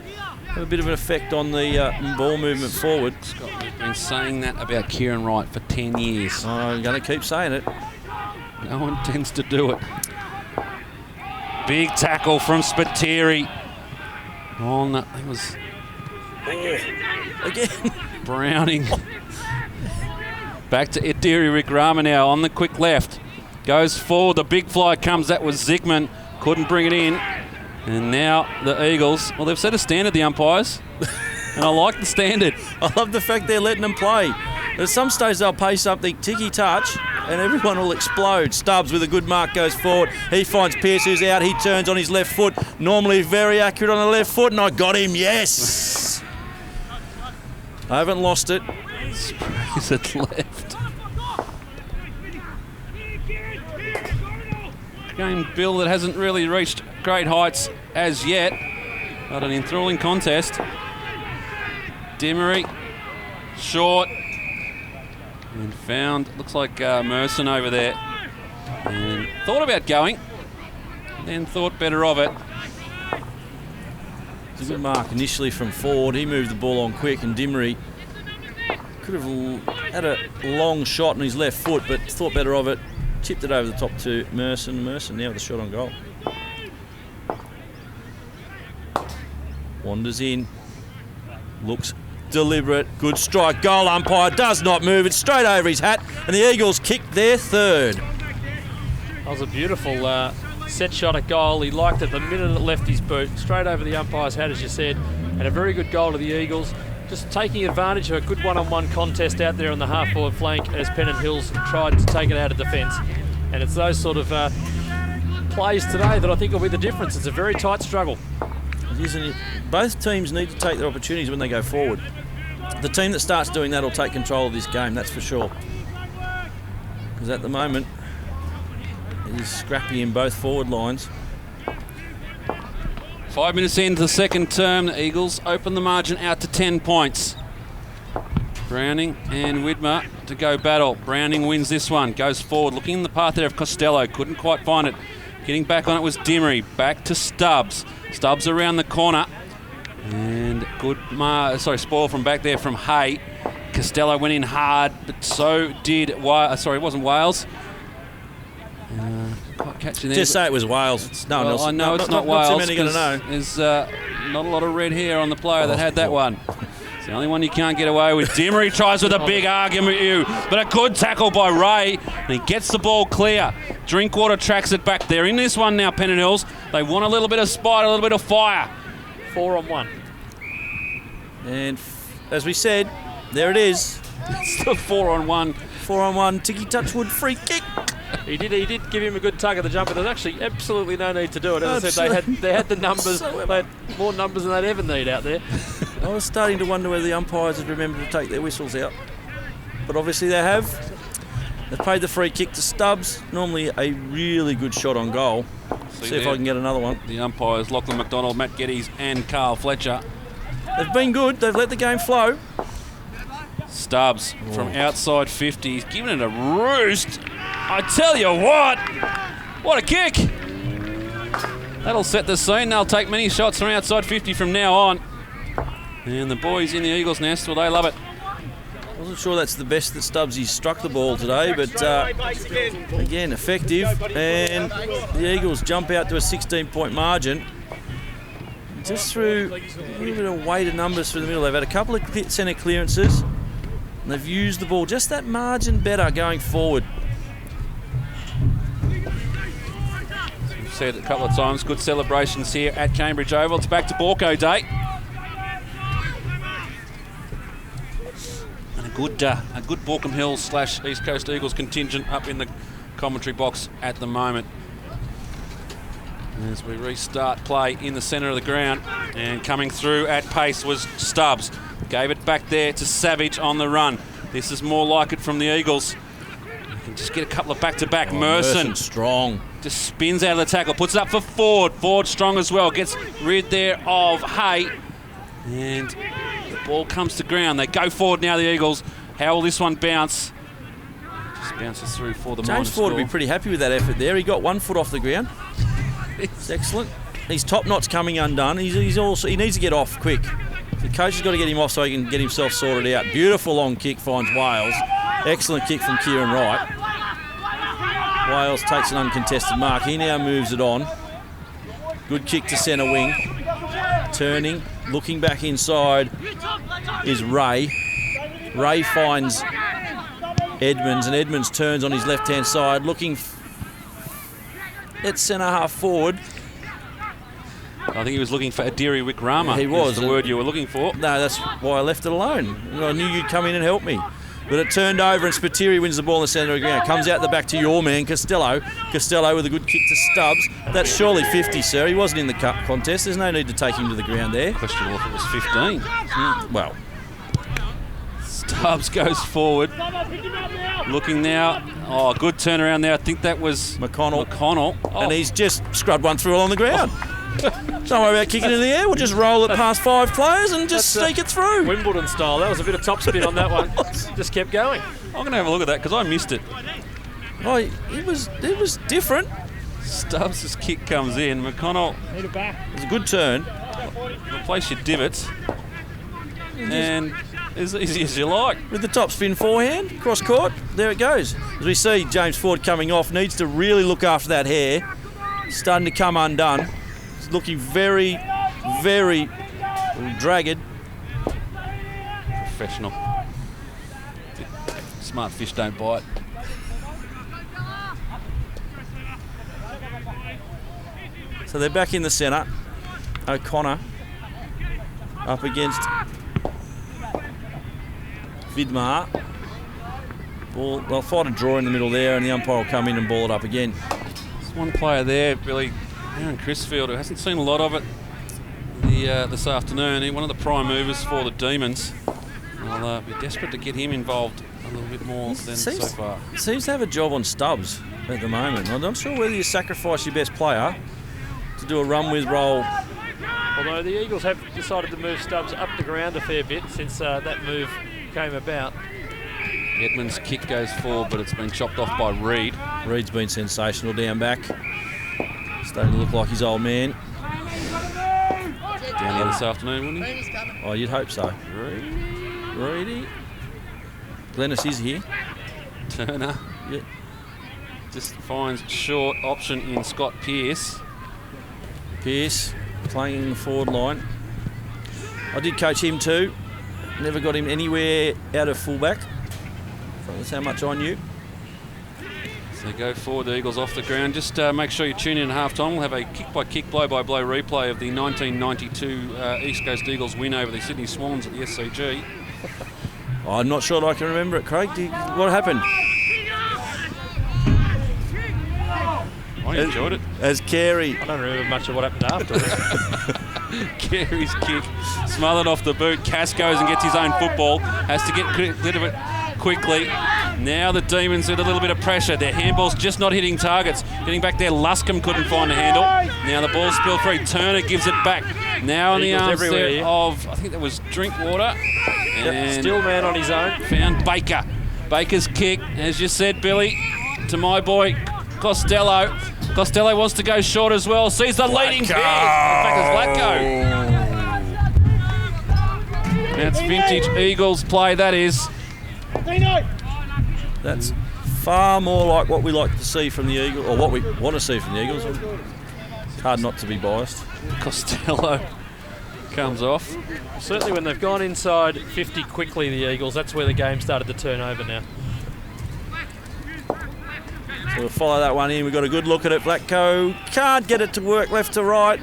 have a bit of an effect on the ball movement forward. Scott, we've been saying that about Kieran Wright for 10 years. I'm going to keep saying it. No one tends to do it. Big tackle from Spiteri. On, I think it was Again. Browning. Back to Idiri Rigrama now on the quick left. Goes forward, the big fly comes, that was Zickman. Couldn't bring it in. And now the Eagles, well, they've set a standard, the umpires. And I like the standard. I love the fact they're letting them play. At some stage they'll pay something ticky-touch and everyone will explode. Stubbs with a good mark goes forward. He finds Pearce, who's out. He turns on his left foot. Normally very accurate on the left foot, and I got him, yes! I haven't lost it. Sprays it left. Game Bill that hasn't really reached great heights as yet, but an enthralling contest. Demery, short, and found, looks like Merson over there. And thought about going, then thought better of it. It's a good mark initially from Ford. He moved the ball on quick, and Demery could have had a long shot on his left foot, but thought better of it. Tipped it over the top to Merson. Merson now with a shot on goal. Wanders in. Looks deliberate. Good strike. Goal umpire does not move. It's straight over his hat. And the Eagles kick their third. That was a beautiful set shot at goal. He liked it the minute it left his boot. Straight over the umpire's hat, as you said. And a very good goal to the Eagles. Just taking advantage of a good one-on-one contest out there on the half-forward flank as Pennant Hills tried to take it out of defence. And it's those sort of plays today that I think will be the difference. It's a very tight struggle. Isn't it? Both teams need to take their opportunities when they go forward. The team that starts doing that will take control of this game, that's for sure. Because at the moment, it is scrappy in both forward lines. 5 minutes into the second term, the Eagles open the margin out to 10 points. Browning and Widmer to go battle. Browning wins this one, goes forward, looking in the path there of Costello, couldn't quite find it. Getting back on it was Demery, back to Stubbs. Stubbs around the corner, and good spoil from back there from Hay. Costello went in hard, but so did it wasn't Wales. Quite catching there. Just say it was Wales. No one else. I know it's not Wales. Not too many going to know. There's not a lot of red hair on the player that had that one. It's the only one you can't get away with. Demery tries with a big argument with you, but a good tackle by Ray, and he gets the ball clear. Drinkwater tracks it back. They're in this one now, Pennant Hills. They want a little bit of spite, a little bit of fire. 4-on-1. And as we said, there it is. It's the 4-on-1. 4-on-1, Tiki Touchwood free kick. He did give him a good tug of the jumper. There's actually absolutely no need to do it. As I said, they had the numbers. They had more numbers than they'd ever need out there. I was starting to wonder whether the umpires had remembered to take their whistles out. But obviously they have. They've paid the free kick to Stubbs. Normally a really good shot on goal. See if I can get another one. The umpires, Lachlan McDonald, Matt Geddes and Carl Fletcher. They've been good. They've let the game flow. Stubbs from outside 50. He's giving it a roost. I tell you what a kick. That'll set the scene. They'll take many shots from outside 50 from now on. And the boys in the Eagles' nest, well, they love it. I wasn't sure that's the best that Stubbsy's struck the ball today, but again, effective. And the Eagles jump out to a 16-point margin. Just through a little bit of weight of numbers through the middle. They've had a couple of centre clearances, and they've used the ball just that margin better going forward. We've said it a couple of times, good celebrations here at Kanebridge Oval. It's back to Borco Day. A good Borkham Hills / East Coast Eagles contingent up in the commentary box at the moment. As we restart play in the centre of the ground, and coming through at pace was Stubbs. Gave it back there to Savage on the run. This is more like it from the Eagles. You can just get a couple of back-to-back. Merson strong. Just spins out of the tackle, puts it up for Ford. Ford strong as well, gets rid there of Hay. And the ball comes to ground. They go forward now, the Eagles. How will this one bounce? Just bounces through for the James Ford will be pretty happy with that effort there. He got 1 foot off the ground. It's excellent. His top knot's coming undone. He needs to get off quick. The coach has got to get him off so he can get himself sorted out. Beautiful long kick finds Wales. Excellent kick from Kieran Wright. Wales takes an uncontested mark. He now moves it on. Good kick to centre wing. Turning, looking back inside is Ray. Ray finds Edmonds, and Edmonds turns on his left-hand side, looking at centre half forward. I think he was looking for Adiri Wickrama. Yeah, he was. The word you were looking for. No, that's why I left it alone. I knew you'd come in and help me. But it turned over, and Spiteri wins the ball in the centre of the ground. Comes out the back to your man, Costello. Costello with a good kick to Stubbs. That's surely 50, sir. He wasn't in the cup contest. There's no need to take him to the ground there. Questionable if it was 15. Well, Stubbs goes forward. Looking now. Oh, good turnaround there. I think that was McConnell. Oh. And he's just scrubbed one through on the ground. Don't worry about kicking it in the air. We'll just roll it past 5 players and just sneak it through. Wimbledon style. That was a bit of top spin on that one. Just kept going. I'm going to have a look at that because I missed it. Oh, it was different. Stubbs' kick comes in. McConnell. Need it back. It was a good turn. Replace your divots. And as easy as you like. With the top spin forehand, cross court, there it goes. As we see James Ford coming off, needs to really look after that hair. Starting to come undone. It's looking very, very dragged. Professional. Smart fish don't bite. So they're back in the centre. O'Connor up against Vidmar. Ball, they'll fight a draw in the middle there, and the umpire will come in and ball it up again. There's one player there, Billy, Aaron Crisfield, who hasn't seen a lot of it this afternoon. He's one of the prime movers for the Demons. I'll be desperate to get him involved a little bit more than so far. Seems to have a job on Stubbs at the moment. I'm not sure whether you sacrifice your best player to do a run with roll. Although the Eagles have decided to move Stubbs up the ground a fair bit since that move came about. Edmonds' kick goes forward, but it's been chopped off by Reid. Reid's been sensational down back. Starting to look like his old man. Down here this afternoon, wouldn't he? Oh, you'd hope so. Reedy. Glennis is here. Turner. Yeah. Just finds short option in Scott Pearce. Pearce playing in the forward line. I did coach him too. Never got him anywhere out of fullback. That's how much I knew. So go forward, the Eagles off the ground. Just make sure you tune in at half-time. We'll have a kick-by-kick, blow-by-blow replay of the 1992 East Coast Eagles win over the Sydney Swans at the SCG. I'm not sure that I can remember it, Craig. What happened? I enjoyed it. As Carey. I don't remember much of what happened afterwards. Carey's kick smothered off the boot. Cass goes and gets his own football. Has to get rid of it quickly. Now the Demons with a little bit of pressure. Their handball's just not hitting targets. Getting back there, Luscombe couldn't find a handle. Now the ball's spilled free. Turner gives it back. Now in the arms there of, I think that was Drinkwater. And still man on his own. Found Baker. Baker's kick, as you said, Billy, to my boy Costello. Costello wants to go short as well. Sees the leading kick. In fact, it's Vlatko. That's vintage Eagles play, that is. That's far more like what we like to see from the Eagles, or what we want to see from the Eagles. It's hard not to be biased. Costello comes off. Certainly when they've gone inside 50 quickly, the Eagles, that's where the game started to turn over now. So we'll follow that one in. We've got a good look at it. Vlatko can't get it to work left to right.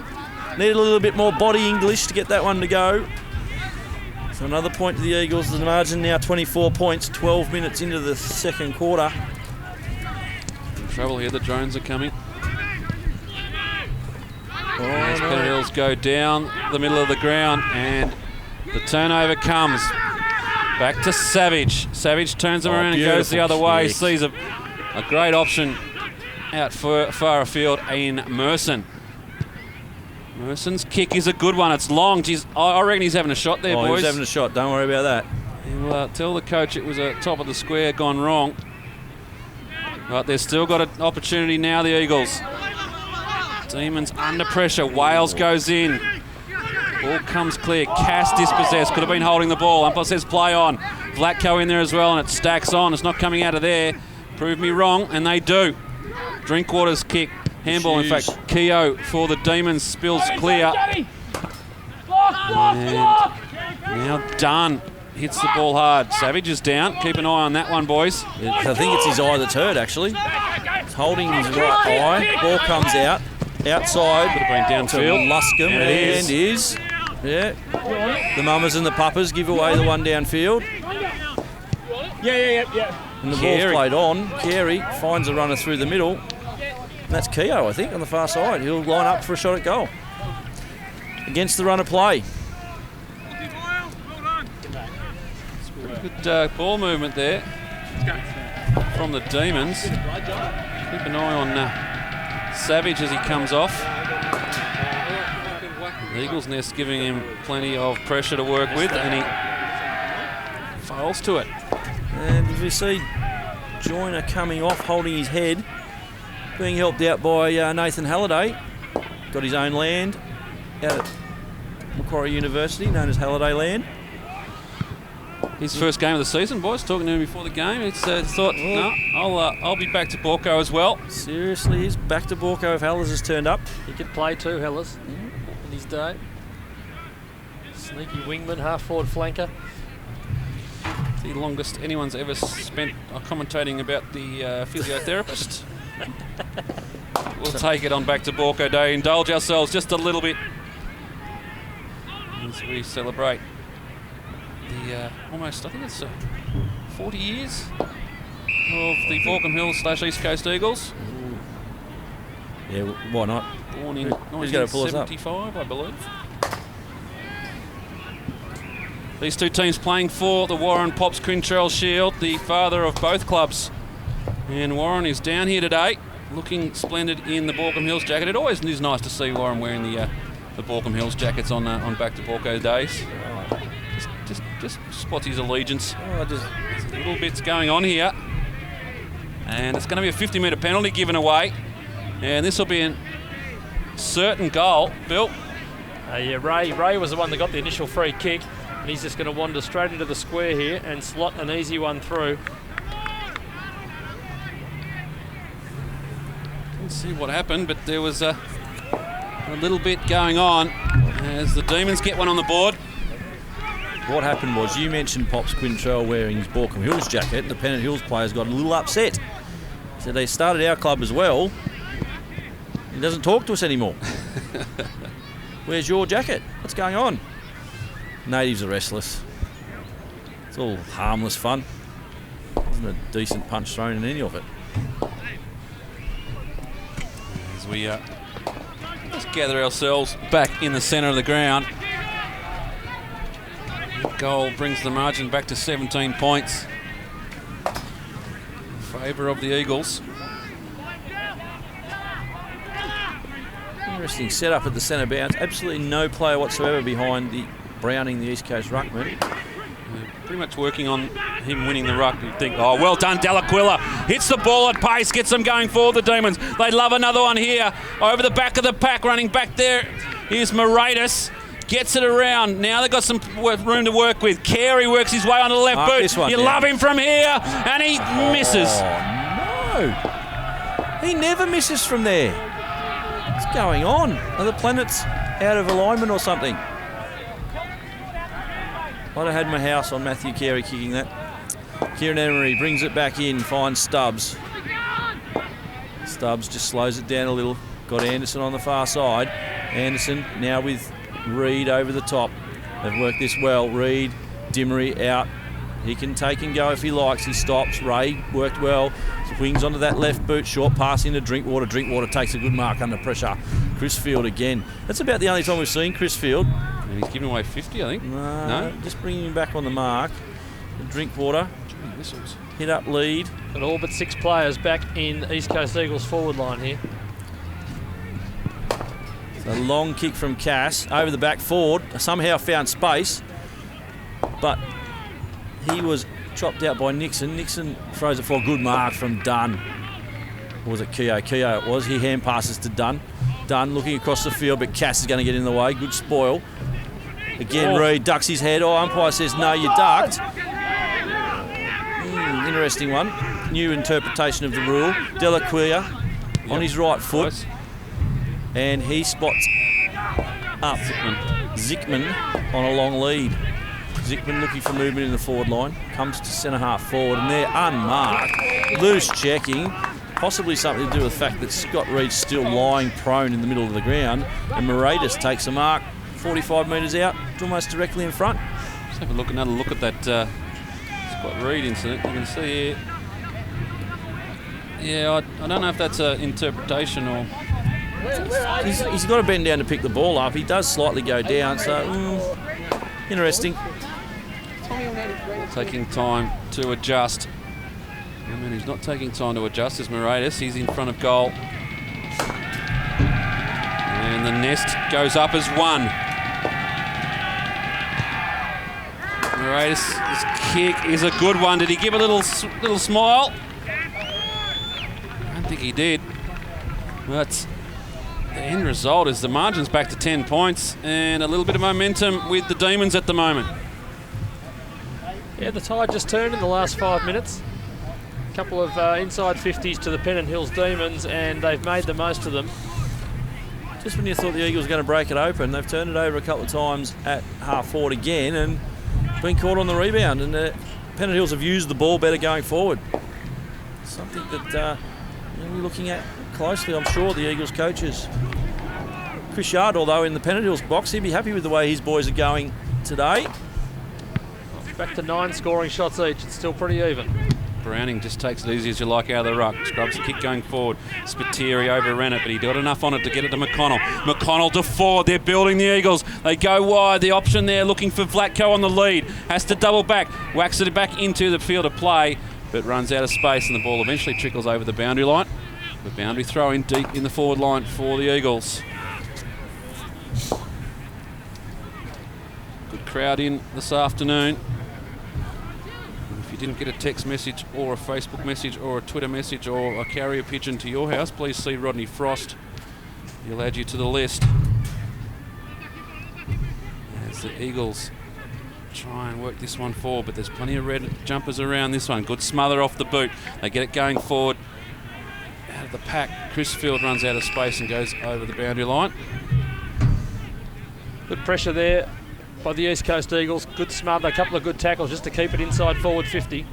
Need a little bit more body English to get that one to go. So another point to the Eagles. The margin now 24 points, 12 minutes into the second quarter. Trouble here, the drones are coming. As Pennant Hills go down the middle of the ground, and the turnover comes. Back to Savage. Savage turns him around and goes the other way. Sees a great option out far afield in Merson. Merson's kick is a good one. It's long. Jeez, I reckon he's having a shot there, boys. He's having a shot. Don't worry about that. He'll tell the coach it was a top of the square gone wrong. But they've still got an opportunity now, the Eagles. Demons under pressure. Wales goes in. Ball comes clear. Cass dispossessed. Could have been holding the ball. Umpire says play on. Vlatko in there as well, and it stacks on. It's not coming out of there. Prove me wrong, and they do. Drinkwater's kick. Handball, in fact. Keogh for the Demons spills clear. And now Dunn hits the ball hard. Savage is down. Keep an eye on that one, boys. I think it's his eye that's hurt, actually. He's holding his right eye. Ball comes out. Outside. Could have been downfield. Luscombe. And is. Yeah. The mamas and the papas give away the one downfield. Yeah. And the ball's played on. Carey finds a runner through the middle. And that's Keogh, I think, on the far side. He'll line up for a shot at goal. Against the run of play. Good ball movement there from the Demons. Keep an eye on Savage as he comes off. The Eagles' nest giving him plenty of pressure to work with, and he fails to it. And as we see Joyner coming off, holding his head, being helped out by Nathan Halliday. Got his own land out at Macquarie University, known as Halliday Land. His first game of the season, boys. Talking to him before the game, he thought, no, I'll be back to Borco as well. Seriously, he's back to Borco if Hellers has turned up. He could play too, Hellers, in his day. Sneaky wingman, half-forward flanker. The longest anyone's ever spent commentating about the physiotherapist. We'll take it on back to Borco Day. Indulge ourselves just a little bit as we celebrate the almost, I think it's 40 years of the Borkham Hills / East Coast Eagles. Yeah, why not? Born in Who's going to pull us up? 1975, I believe. These two teams playing for the Warren Pops Quintrell Shield, the father of both clubs. And Warren is down here today, looking splendid in the Borkham Hills jacket. It always is nice to see Warren wearing the Borkham Hills jackets on Back to Borco days. Just spots his allegiance. There's little bits going on here. And it's going to be a 50-metre penalty given away. And this will be a certain goal. Bill? Yeah, Ray was the one that got the initial free kick. And he's just going to wander straight into the square here and slot an easy one through. Didn't see what happened, but there was a little bit going on as the Demons get one on the board. What happened was, you mentioned Pops Quintrell wearing his Borkham Hills jacket. The Pennant Hills players got a little upset. So they started our club as well. He doesn't talk to us anymore. Where's your jacket? What's going on? Natives are restless. It's all harmless fun. Isn't a decent punch thrown in any of it. we just gather ourselves back in the centre of the ground. Goal brings the margin back to 17 points in favour of the Eagles. Interesting setup at the centre bounce. Absolutely no player whatsoever behind the Browning, the East Coast ruckman. Pretty much working on him winning the ruck. You'd think, oh, well done, Delaquila. Hits the ball at pace, gets them going for the Demons. They love another one here. Over the back of the pack, running back there. Here's Moratis. Gets it around. Now they've got some room to work with. Carey works his way on the left boot. You love him from here. And he misses. Oh, no. He never misses from there. What's going on? Are the planets out of alignment or something? I'd have had my house on Matthew Carey kicking that. Kieran Emery brings it back in, finds Stubbs. Stubbs just slows it down a little. Got Anderson on the far side. Anderson now with Reid over the top. They've worked this well. Reid, Dimmery out. He can take and go if he likes. He stops. Ray worked well. Swings onto that left boot. Short pass into Drinkwater. Drinkwater takes a good mark under pressure. Chris Field again. That's about the only time we've seen Chris Field. And he's giving away 50, I think. No, just bringing him back on the mark. Drinkwater. Hit up lead. Got all but 6 players back in East Coast Eagles forward line here. A long kick from Cass over the back forward. Somehow found space, but he was chopped out by Nixon. Nixon throws it for a good mark from Dunn. Or was it Keogh? Keogh it was. He hand passes to Dunn. Dunn looking across the field, but Cass is going to get in the way. Good spoil. Again, Reid ducks his head. Oh, umpire says, no, you ducked. Interesting one. New interpretation of the rule. Delaquila on his right foot. And he spots up Zickman on a long lead. Zickman looking for movement in the forward line. Comes to centre half forward, and they're unmarked. Loose checking. Possibly something to do with the fact that Scott Reid's still lying prone in the middle of the ground. And Moratis takes a mark 45 metres out, almost directly in front. Let's have another look at that Scott Reid incident. You can see here. Yeah, I don't know if that's an interpretation or... He's got to bend down to pick the ball up. He does slightly go down, so interesting. Taking time to adjust. I mean, he's not taking time to adjust is Moratis. He's in front of goal. And the nest goes up as 1. Moratis' kick is a good one. Did he give a little smile? I don't think he did. But the end result is the margin's back to 10 points and a little bit of momentum with the Demons at the moment. Yeah, the tide just turned in the last 5 minutes. A couple of inside 50s to the Pennant Hills Demons, and they've made the most of them. Just when you thought the Eagles were going to break it open, they've turned it over a couple of times at half forward again and been caught on the rebound. And Pennant Hills have used the ball better going forward. Something that we're looking at closely, I'm sure, the Eagles coaches. Chris Yard, although in the Pennant Hills box, he'd be happy with the way his boys are going today. Back to 9 scoring shots each. It's still pretty even. Browning just takes it easy as you like out of the ruck. Scrubs the kick going forward. Spiteri overran it, but he got enough on it to get it to McConnell. McConnell to forward. They're building the Eagles. They go wide. The option there looking for Vlatko on the lead. Has to double back. Whacks it back into the field of play, but runs out of space, and the ball eventually trickles over the boundary line. The boundary throw in deep in the forward line for the Eagles. Good crowd in this afternoon. If you didn't get a text message or a Facebook message or a Twitter message or a carrier pigeon to your house, please see Rodney Frost. He'll add you to the list. As the Eagles try and work this one forward, but there's plenty of red jumpers around this one. Good smother off the boot. They get it going forward. Out of the pack, Chris Field runs out of space and goes over the boundary line. Good pressure there by the East Coast Eagles. Good smother, a couple of good tackles just to keep it inside forward 50.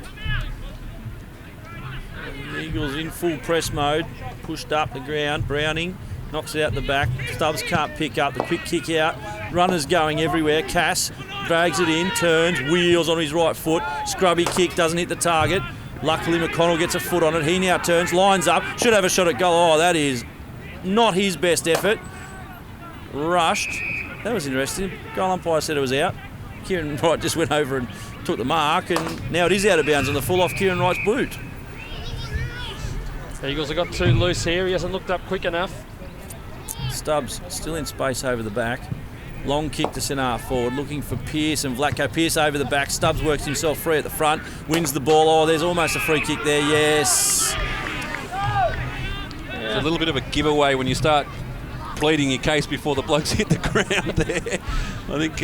The Eagles in full press mode, pushed up the ground. Browning knocks it out the back. Stubbs can't pick up. The quick kick out. Runners going everywhere. Cass drags it in, turns, wheels on his right foot. Scrubby kick, doesn't hit the target. Luckily, McConnell gets a foot on it. He now turns, lines up, should have a shot at goal. Oh, that is not his best effort. Rushed. That was interesting. Goal umpire said it was out. Kieran Wright just went over and took the mark, and now it is out of bounds on the full off Kieran Wright's boot. Eagles have got too loose here. He hasn't looked up quick enough. Stubbs still in space over the back. Long kick to centre half forward, looking for Pearce and Vlatko. Pearce over the back. Stubbs works himself free at the front, wins the ball. Oh, there's almost a free kick there. Yes. It's a little bit of a giveaway when you start pleading your case before the blokes hit the ground there. I think...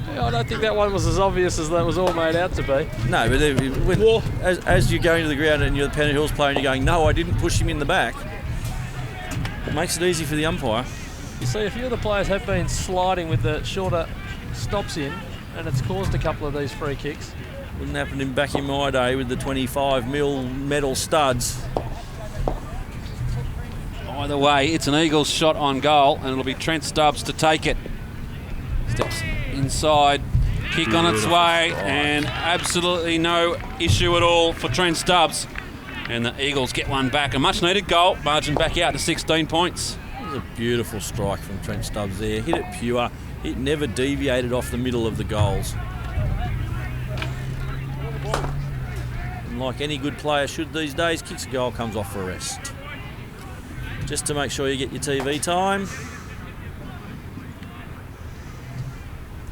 I don't think that one was as obvious as that was all made out to be. No, but as you go into the ground and you're the Pennant Hills player and you're going, no, I didn't push him in the back, it makes it easy for the umpire. You see, a few of the players have been sliding with the shorter stops in, and it's caused a couple of these free kicks. Wouldn't happen back in my day with the 25mm metal studs. Either way, it's an Eagles shot on goal, and it'll be Trent Stubbs to take it. Steps inside, kick on its way, and absolutely no issue at all for Trent Stubbs. And the Eagles get one back. A much-needed goal, margin back out to 16 points. It was a beautiful strike from Trent Stubbs there. Hit it pure. It never deviated off the middle of the goals. And like any good player should these days, kicks a goal, comes off for a rest. Just to make sure you get your TV time.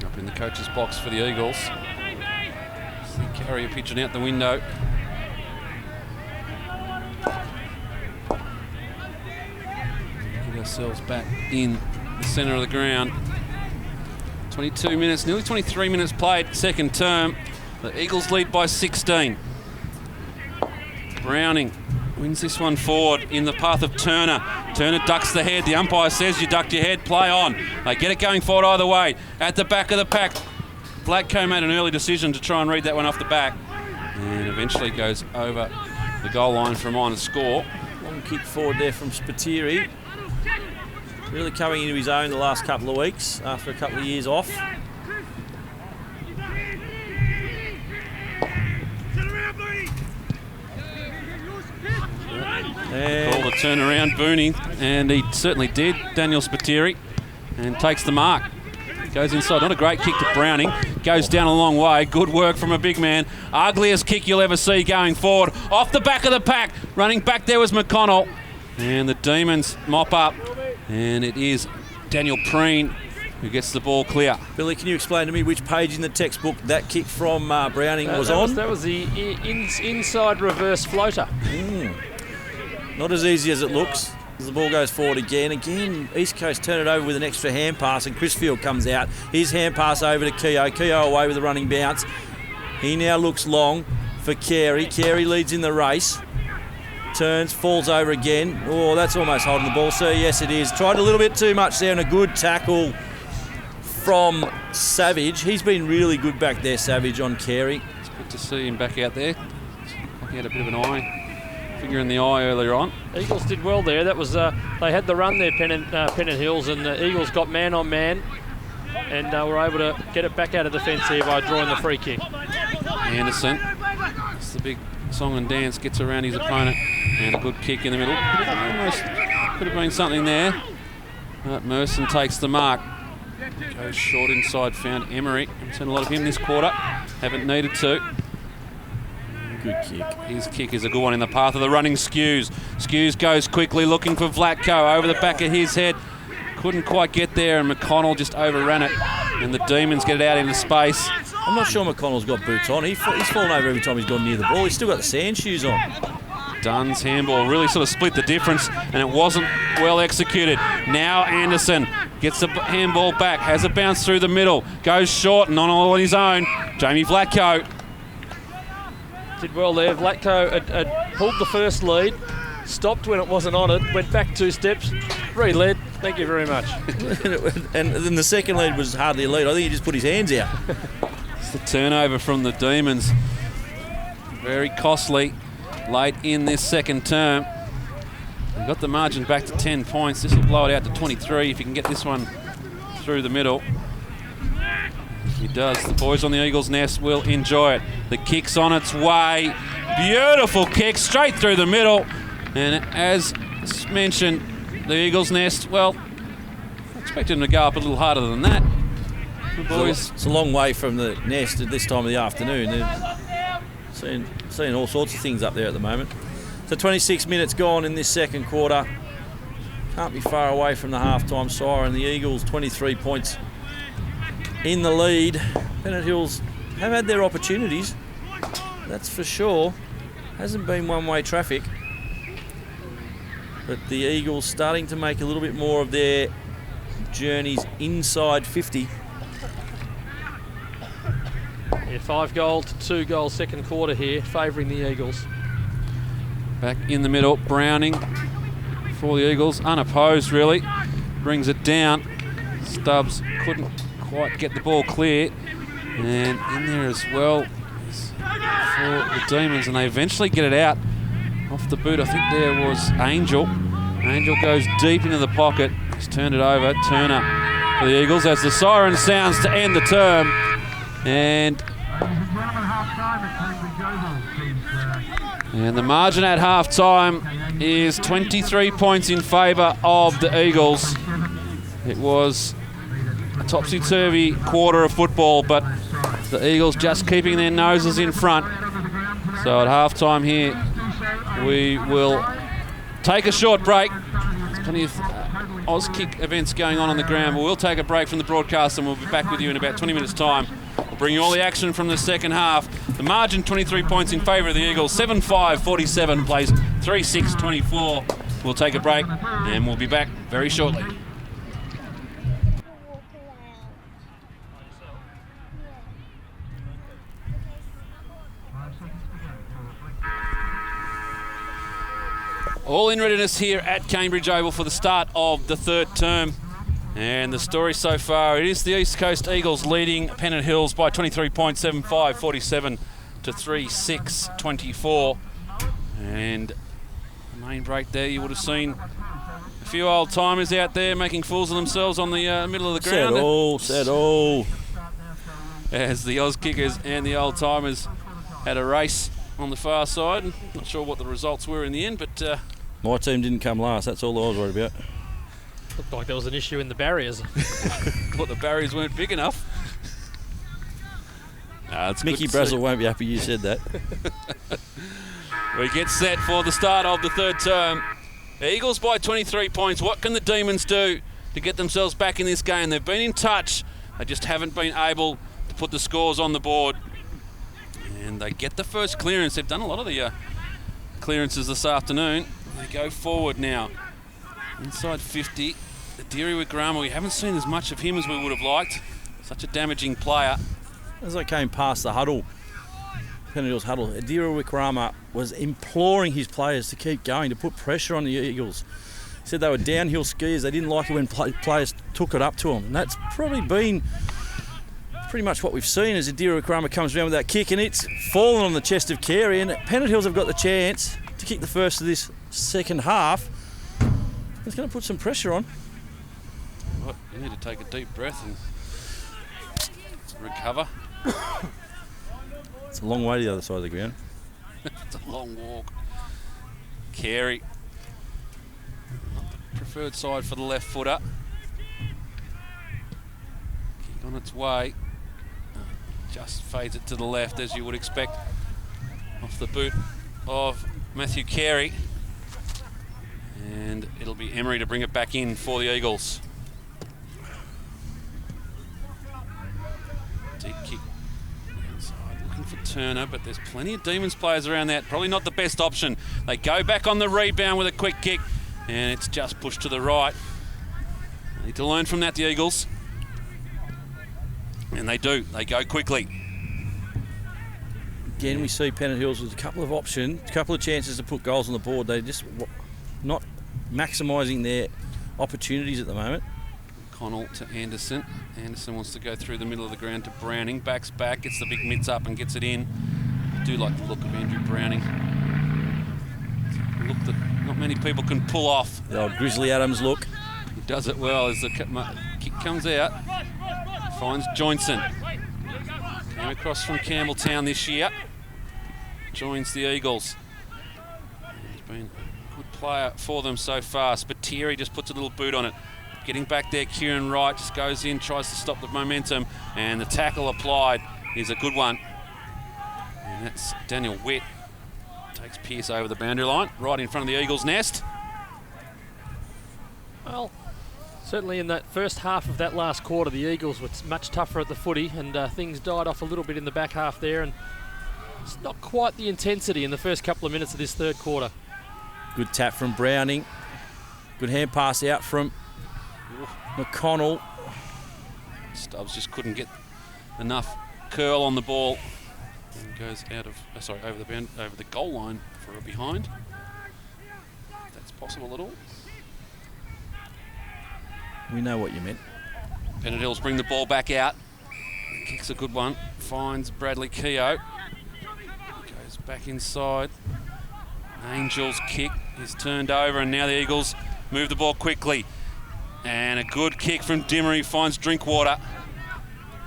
Up in the coach's box for the Eagles. See Carrier pitching out the window. Get ourselves back in the centre of the ground. 22 minutes, nearly 23 minutes played, second term. The Eagles lead by 16. Browning wins this one forward in the path of Turner. Turner ducks the head. The umpire says you ducked your head, play on. They get it going forward either way. At the back of the pack, Vlatko made an early decision to try and read that one off the back. And eventually goes over the goal line for a minor score. Long kick forward there from Spiteri. Really coming into his own the last couple of weeks after a couple of years off. Call the turnaround, Booney, and he certainly did, Daniel Spiteri, and takes the mark. Goes inside, not a great kick to Browning, goes down a long way, good work from a big man. Ugliest kick you'll ever see going forward, off the back of the pack, running back there was McConnell, and the Demons mop up, and it is Daniel Preen who gets the ball clear. Billy, can you explain to me which page in the textbook that kick from Browning was on? That was the inside reverse floater. Not as easy as it looks. As the ball goes forward again. East Coast turn it over with an extra hand pass, and Crisfield comes out. His hand pass over to Keogh. Keogh away with a running bounce. He now looks long for Carey. Carey leads in the race. Turns, falls over again. Oh, that's almost holding the ball, sir. Yes, it is. Tried a little bit too much there, and a good tackle from Savage. He's been really good back there, Savage, on Carey. It's good to see him back out there. He had a bit of an finger in the eye earlier on. Eagles did well there. That was they had the run there, Pennant Hills, and the Eagles got man on man, and were able to get it back out of defence here by drawing the free kick. Anderson, it's the big song and dance, gets around his opponent, and a good kick in the middle. Almost could have been something there, but Merson takes the mark. Goes short inside, found Emery. Haven't seen a lot of him this quarter. Haven't needed to. Good kick. His kick is a good one in the path of the running Skews. Skews goes quickly looking for Vlatko over the back of his head. Couldn't quite get there, and McConnell just overran it. And the Demons get it out into space. I'm not sure McConnell's got boots on. He's fallen over every time he's gone near the ball. He's still got the sand shoes on. Dunn's handball really sort of split the difference, and it wasn't well executed. Now Anderson gets the handball back, has a bounce through the middle, goes short and on his own. Jamie Vlatko did well there. Vlatko had pulled the first lead, stopped when it wasn't on it, went back 2 steps, re-led. Thank you very much. And then the second lead was hardly a lead. I think he just put his hands out. It's the turnover from the Demons. Very costly late in this second term. They've got the margin back to 10 points. This will blow it out to 23 if you can get this one through the middle. If he does, the boys on the Eagles' nest will enjoy it. The kick's on its way. Beautiful kick straight through the middle. And as mentioned, the Eagles' nest. Well, I expected them to go up a little harder than that. The boys. It's a long way from the nest at this time of the afternoon. They're seeing all sorts of things up there at the moment. So 26 minutes gone in this second quarter. Can't be far away from the half-time siren. The Eagles 23 points in the lead. Pennant Hills have had their opportunities, that's for sure. Hasn't been one-way traffic. But the Eagles starting to make a little bit more of their journeys inside 50. Yeah, 5-goal to 2-goal second quarter here, favouring the Eagles. Back in the middle, Browning for the Eagles, unopposed really, brings it down. Stubbs couldn't quite get the ball clear, and in there as well for the Demons, and they eventually get it out off the boot. I think there was Angel. Angel goes deep into the pocket. He's turned it over. Turner for the Eagles as the siren sounds to end the term. And the margin at half-time is 23 points in favour of the Eagles. It was a topsy-turvy quarter of football, but the Eagles just keeping their noses in front. So at half-time here, we will take a short break. There's plenty of Oz kick events going on the ground, but we'll take a break from the broadcast and we'll be back with you in about 20 minutes' time. We'll bring you all the action from the second half. The margin, 23 points in favour of the Eagles. 7-5-47 plays 3-6-24. We'll take a break and we'll be back very shortly. All in readiness here at Kanebridge Oval for the start of the third term. And the story so far, it is the East Coast Eagles leading Pennant Hills by 23 points, 7-5-47 to 3-6-24. And the main break there, you would have seen a few old-timers out there making fools of themselves on the middle of the ground. Said all. As the Oz kickers and the old-timers had a race on the far side. Not sure what the results were in the end, but... my team didn't come last, that's all I was worried about. Looked like there was an issue in the barriers. Thought the barriers weren't big enough. Mickey Brazel won't be happy you said that. We get set for the start of the third term. Eagles by 23 points. What can the Demons do to get themselves back in this game? They've been in touch. They just haven't been able to put the scores on the board. And they get the first clearance. They've done a lot of the clearances this afternoon. They go forward now. Inside 50. Adiri Wigrama, we haven't seen as much of him as we would have liked. Such a damaging player. As I came past the huddle, Pennant Hills huddle, Adiri Wigrama was imploring his players to keep going, to put pressure on the Eagles. He said they were downhill skiers. They didn't like it when players took it up to them. And that's probably been pretty much what we've seen as Adiri Wigrama comes around with that kick, and it's fallen on the chest of Carey. And Pennant Hills have got the chance to kick the first of this second half. It's going to put some pressure on. Well, you need to take a deep breath and recover. It's a long way to the other side of the ground. It's a long walk. Carey, not the preferred side for the left footer. Kick on its way. Just fades it to the left, as you would expect, off the boot of Matthew Carey. And it'll be Emery to bring it back in for the Eagles. Deep kick outside, looking for Turner, but there's plenty of Demons players around that. Probably not the best option. They go back on the rebound with a quick kick, and it's just pushed to the right. They need to learn from that, the Eagles. And they do. They go quickly. Again, we see Pennant Hills with a couple of options, a couple of chances to put goals on the board. They just not maximising their opportunities at the moment. Connell to Anderson. Anderson wants to go through the middle of the ground to Browning. Backs back, gets the big mitts up and gets it in. I do like the look of Andrew Browning. A look that not many people can pull off. The old Grizzly Adams look. He does it well as the kick comes out. Finds Joinson. Came across from Campbelltown this year. Joins the Eagles. He's been a good player for them so far. Spiteri just puts a little boot on it. Getting back there, Kieran Wright just goes in, tries to stop the momentum, and the tackle applied is a good one. And that's Daniel Witt. Takes Pearce over the boundary line, right in front of the Eagles' nest. Well, certainly in that first half of that last quarter, the Eagles were much tougher at the footy, and things died off a little bit in the back half there, and it's not quite the intensity in the first couple of minutes of this third quarter. Good tap from Browning. Good hand pass out from McConnell. Stubbs just couldn't get enough curl on the ball. And goes out of, over the goal line for a behind. If that's possible at all. We know what you meant. Pennant Hills bring the ball back out. Kicks a good one. Finds Bradley Keogh. Goes back inside. Angels kick is turned over, and now the Eagles move the ball quickly. And a good kick from Dimmery finds Drinkwater.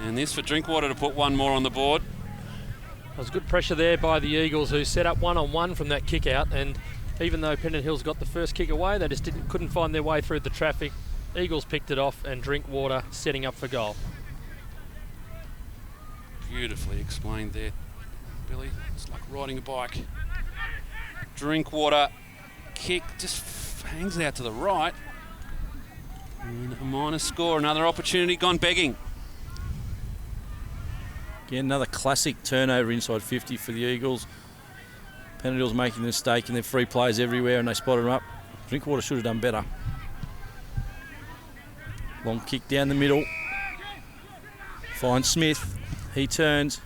And this for Drinkwater to put one more on the board. There was good pressure there by the Eagles, who set up one-on-one from that kick out, and even though Pennant Hills got the first kick away, they just couldn't find their way through the traffic. Eagles picked it off, and Drinkwater setting up for goal. Beautifully explained there, Billy. It's like riding a bike. Drinkwater kick just hangs out to the right. And a minor score, another opportunity gone begging. Again, another classic turnover inside 50 for the Eagles. Pennant Hills making the mistake, and they're free players everywhere, and they spotted them up. Drinkwater should have done better. Long kick down the middle. Finds Smith. He turns.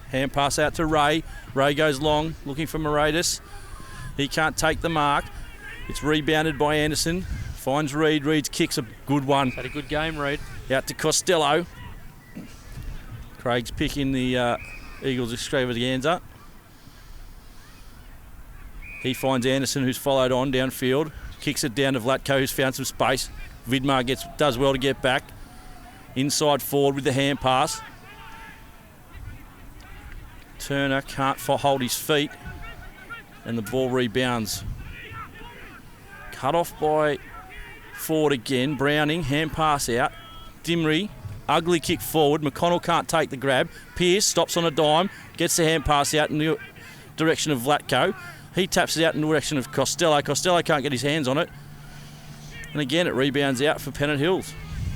Hand pass out to Ray. Ray goes long, looking for Moratis. He can't take the mark. It's rebounded by Anderson. Finds Reed. Reed's kick's a good one. Had a good game, Reed. Out to Costello. Craig's picking the Eagles extravaganza. He finds Anderson, who's followed on downfield. Kicks it down to Vlatko, who's found some space. Vidmar does well to get back. Inside forward with the hand pass. Turner can't hold his feet. And the ball rebounds. Cut off by Ford again. Browning, hand pass out. Dimry, ugly kick forward. McConnell can't take the grab. Pearce stops on a dime, gets the hand pass out in the direction of Vlatko. He taps it out in the direction of Costello. Costello can't get his hands on it. And again, it rebounds out for Pennant Hills.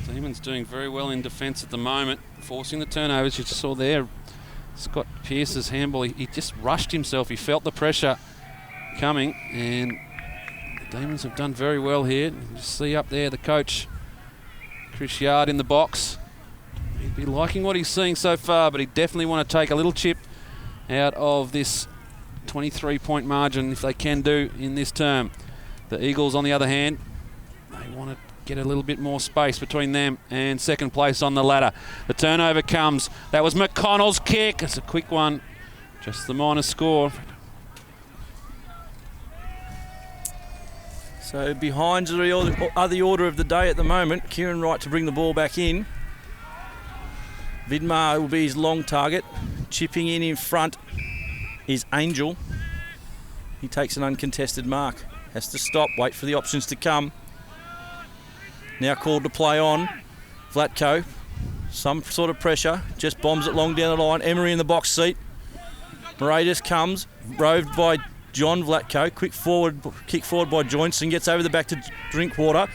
Demons doing very well in defence at the moment, forcing the turnovers. You just saw there, Scott Pearce's handball. He just rushed himself. He felt the pressure coming, and the Demons have done very well here. You can just see up there the coach, Chris Yard, in the box. He'd be liking what he's seeing so far, but he definitely want to take a little chip out of this 23-point margin if they can do in this term. The Eagles, on the other hand, they want to get a little bit more space between them and second place on the ladder. The turnover comes. That was McConnell's kick. It's a quick one. Just the minor score. So behind the order of the day at the moment. Kieran Wright to bring the ball back in. Vidmar will be his long target. Chipping in front is Angel. He takes an uncontested mark. Has to stop, wait for the options to come. Now called to play on. Vlatko, some sort of pressure, just bombs it long down the line. Emery in the box seat. Moratis comes, roved by John Vlatko. Quick forward, kick forward by Johnson, gets over the back to Drinkwater.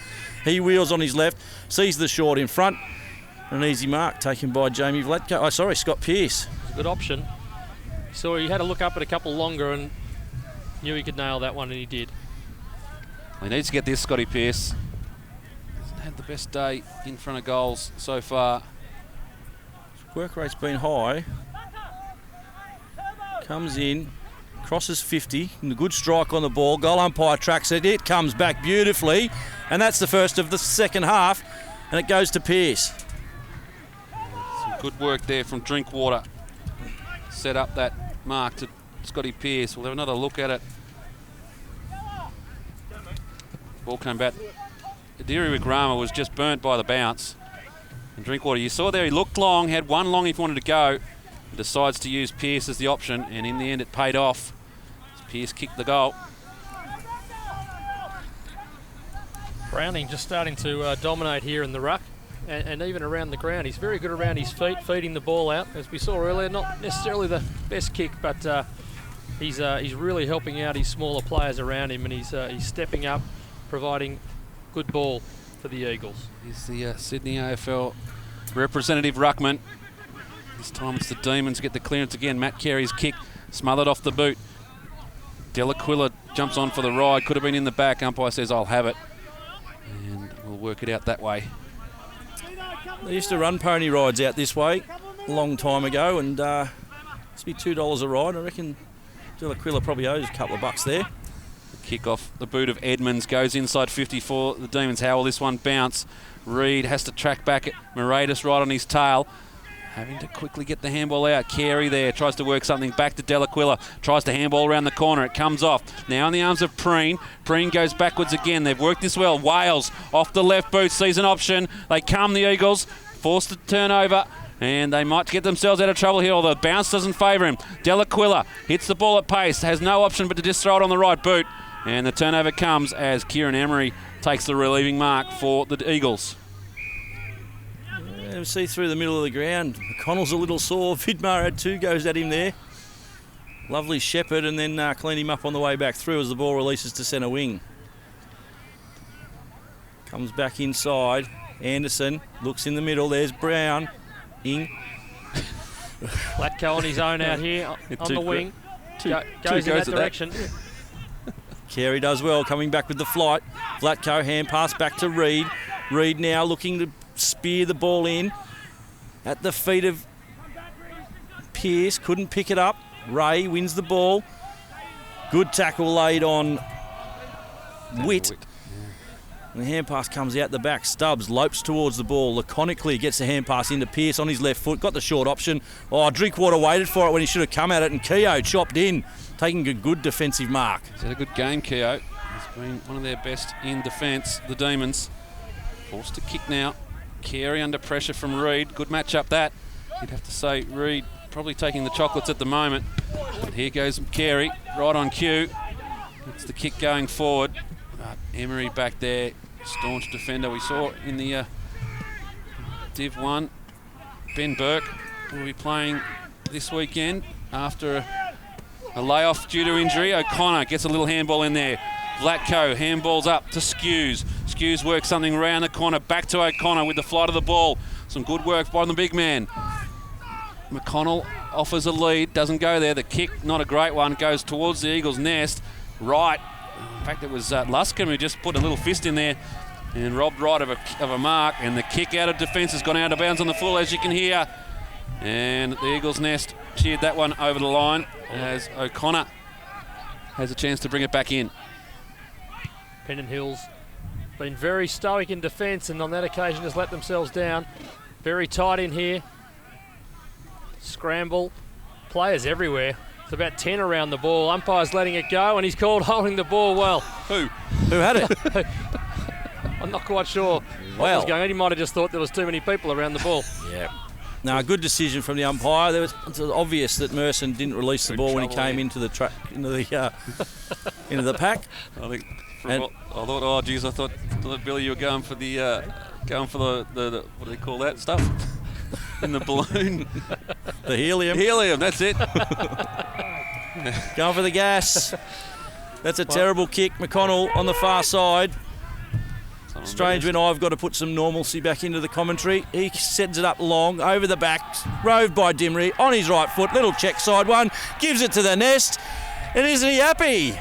He wheels on his left, sees the short in front. An easy mark taken by Jamie Vlatko. Scott Pearce. It's a good option. So he had to look up at a couple longer and knew he could nail that one, and he did. He needs to get this, Scotty Pearce. Hasn't had the best day in front of goals so far. Work rate's been high. Comes in, crosses 50, and a good strike on the ball. Goal umpire tracks it. It comes back beautifully, and that's the first of the second half, and it goes to Pearce. Some good work there from Drinkwater. Set up that mark to Scotty Pearce. We'll have another look at it. Ball came back. Adiri Wigrama was just burnt by the bounce. And Drinkwater, you saw there, he looked long, had one long if he wanted to go. Decides to use Pearce as the option, and in the end it paid off. Pearce kicked the goal. Browning just starting to dominate here in the ruck and even around the ground. He's very good around his feet, feeding the ball out. As we saw earlier, not necessarily the best kick, but he's really helping out his smaller players around him, and he's stepping up, providing good ball for the Eagles. He's the Sydney AFL representative ruckman. This time it's the Demons get the clearance again. Matt Carey's kick smothered off the boot. Delaquila jumps on for the ride. Could have been in the back. Umpire says, I'll have it. And we'll work it out that way. They used to run pony rides out this way a long time ago, and must be $2 a ride. I reckon Delaquila probably owes a couple of bucks there. The kick off the boot of Edmonds goes inside 54. The Demons. How will this one bounce? Reid has to track back at Moratis right on his tail. Having to quickly get the handball out. Carey there tries to work something back to Delaquila. Tries to handball around the corner. It comes off. Now in the arms of Preen. Preen goes backwards again. They've worked this well. Wales off the left boot. Sees an option. They come, the Eagles. Forced to turn over. And they might get themselves out of trouble here, although the bounce doesn't favour him. Delaquila hits the ball at pace. Has no option but to just throw it on the right boot. And the turnover comes as Kieran Emery takes the relieving mark for the Eagles. See through the middle of the ground. McConnell's a little sore. Vidmar had 2 goes at him there. Lovely shepherd, and then cleaned him up on the way back through as the ball releases to centre wing. Comes back inside. Anderson looks in the middle. There's Brown. Vlatko on his own out here on the wing. Goes in that direction. Carey does well, coming back with the flight. Vlatko, hand pass back to Reid. Reid now looking to spear the ball in at the feet of Pearce. Couldn't pick it up. Ray wins the ball. Good tackle laid on Witt. And the hand pass comes out the back. Stubbs lopes towards the ball. Laconically gets the hand pass into Pearce on his left foot. Got the short option. Drinkwater waited for it when he should have come at it, and Keogh chopped in, taking a good defensive mark. He's had a good game, Keogh. He's been one of their best in defence, the Demons. Forced to kick now. Carey under pressure from Reid. Good match-up that. You'd have to say Reid probably taking the chocolates at the moment. And here goes Carey, right on cue. It's the kick going forward. Emery back there, staunch defender. We saw in the Div 1. Ben Burke will be playing this weekend after a layoff due to injury. O'Connor gets a little handball in there. Vlatko handballs up to Skews. Skews works something around the corner. Back to O'Connor with the flight of the ball. Some good work by the big man. McConnell offers a lead. Doesn't go there. The kick, not a great one, goes towards the Eagles' nest. Right. In fact, it was Luscombe who just put a little fist in there and robbed right of a mark. And the kick out of defence has gone out of bounds on the full, as you can hear. And the Eagles' nest cheered that one over the line as O'Connor has a chance to bring it back in. Pennant Hills been very stoic in defence, and on that occasion just let themselves down. Very tight in here. Scramble. Players everywhere. It's about 10 around the ball. Umpire's letting it go, and he's called holding the ball well. Who had it? I'm not quite sure what was going on. He might have just thought there was too many people around the ball. Yeah. No, a good decision from the umpire. It was obvious that Merson didn't release the ball when he came into the pack. I think. I thought Billy, you were going for the what do they call that stuff in the balloon? The helium. Helium, that's it. Going for the gas. That's a terrible kick. McConnell on the far side. Strange when I've got to put some normalcy back into the commentary. He sends it up long, over the back, roved by Dimry, on his right foot, little check side one, gives it to the nest, and isn't he happy?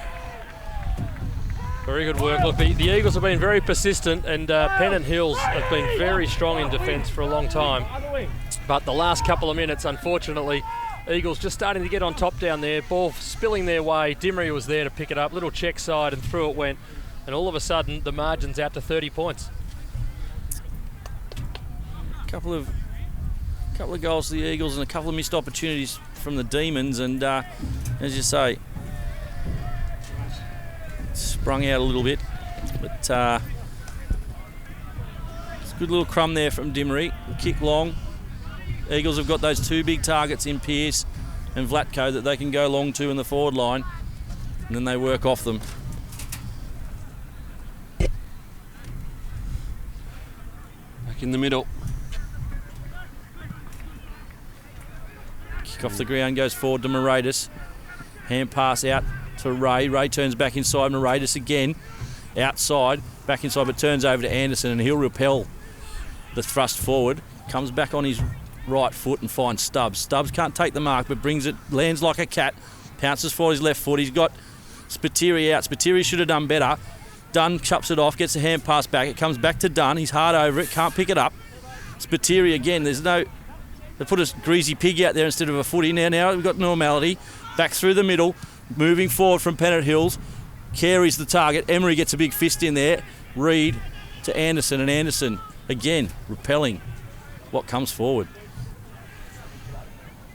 Very good work. Look, the Eagles have been very persistent, and Pennant Hills have been very strong in defence for a long time. But the last couple of minutes, unfortunately, Eagles just starting to get on top down there. Ball spilling their way. Dimry was there to pick it up. Little check side, and through it went. And all of a sudden, the margin's out to 30 points. Couple of goals to the Eagles and a couple of missed opportunities from the Demons, and as you say, sprung out a little bit, but it's a good little crumb there from Dimry. Kick long. Eagles have got those 2 big targets in Pearce and Vlatko that they can go long to in the forward line, and then they work off them. Back in the middle. Kick off the ground, goes forward to Moratis. Hand pass out to Ray. Ray turns back inside. Moratis again. Outside. Back inside, but turns over to Anderson, and he'll repel the thrust forward. Comes back on his right foot and finds Stubbs. Stubbs can't take the mark, but brings it, lands like a cat. Pounces for his left foot. He's got Spiteri out. Spiteri should have done better. Dunn chops it off, gets the hand pass back. It comes back to Dunn. He's hard over it, can't pick it up. Spiteri again. They put a greasy pig out there instead of a footy. Now we've got normality. Back through the middle, moving forward from Pennant Hills. Carey's the target. Emery gets a big fist in there. Reed to Anderson, and Anderson again repelling what comes forward.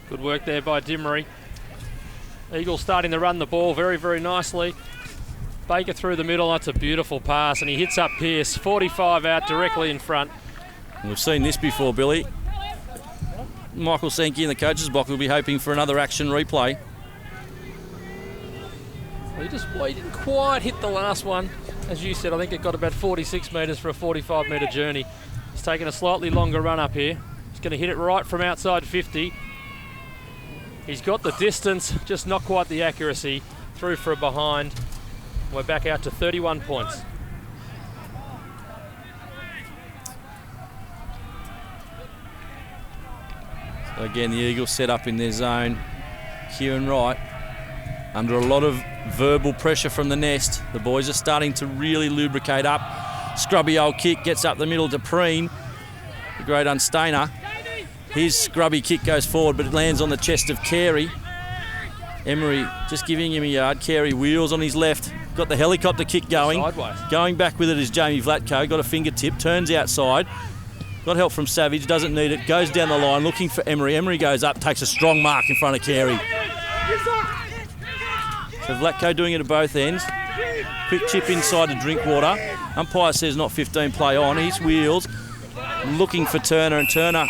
Good work there by Dimery. Eagles starting to run the ball very, very nicely. Baker through the middle. That's a beautiful pass, and he hits up Pearce. 45 out directly in front. And we've seen this before, Billy. Michael Sankey in the coach's box will be hoping for another action replay. He didn't quite hit the last one. As you said, I think it got about 46 metres for a 45-metre journey. He's taking a slightly longer run up here. He's going to hit it right from outside 50. He's got the distance, just not quite the accuracy. Through for a behind. We're back out to 31 points. So again, the Eagles set up in their zone. Kieran Wright under a lot of verbal pressure from the nest. The boys are starting to really lubricate up. Scrubby old kick gets up the middle to Preen, the great unstainer. His scrubby kick goes forward, but it lands on the chest of Carey. Emery just giving him a yard. Carey wheels on his left. Got the helicopter kick going. Sideways. Going back with it is Jamie Vlatko. Got a fingertip. Turns outside. Got help from Savage. Doesn't need it. Goes down the line looking for Emery. Emery goes up. Takes a strong mark in front of Carey. So Vlatko doing it at both ends. Quick chip inside to Drinkwater. Umpire says not 15 play on. He's wheels. Looking for Turner, and Turner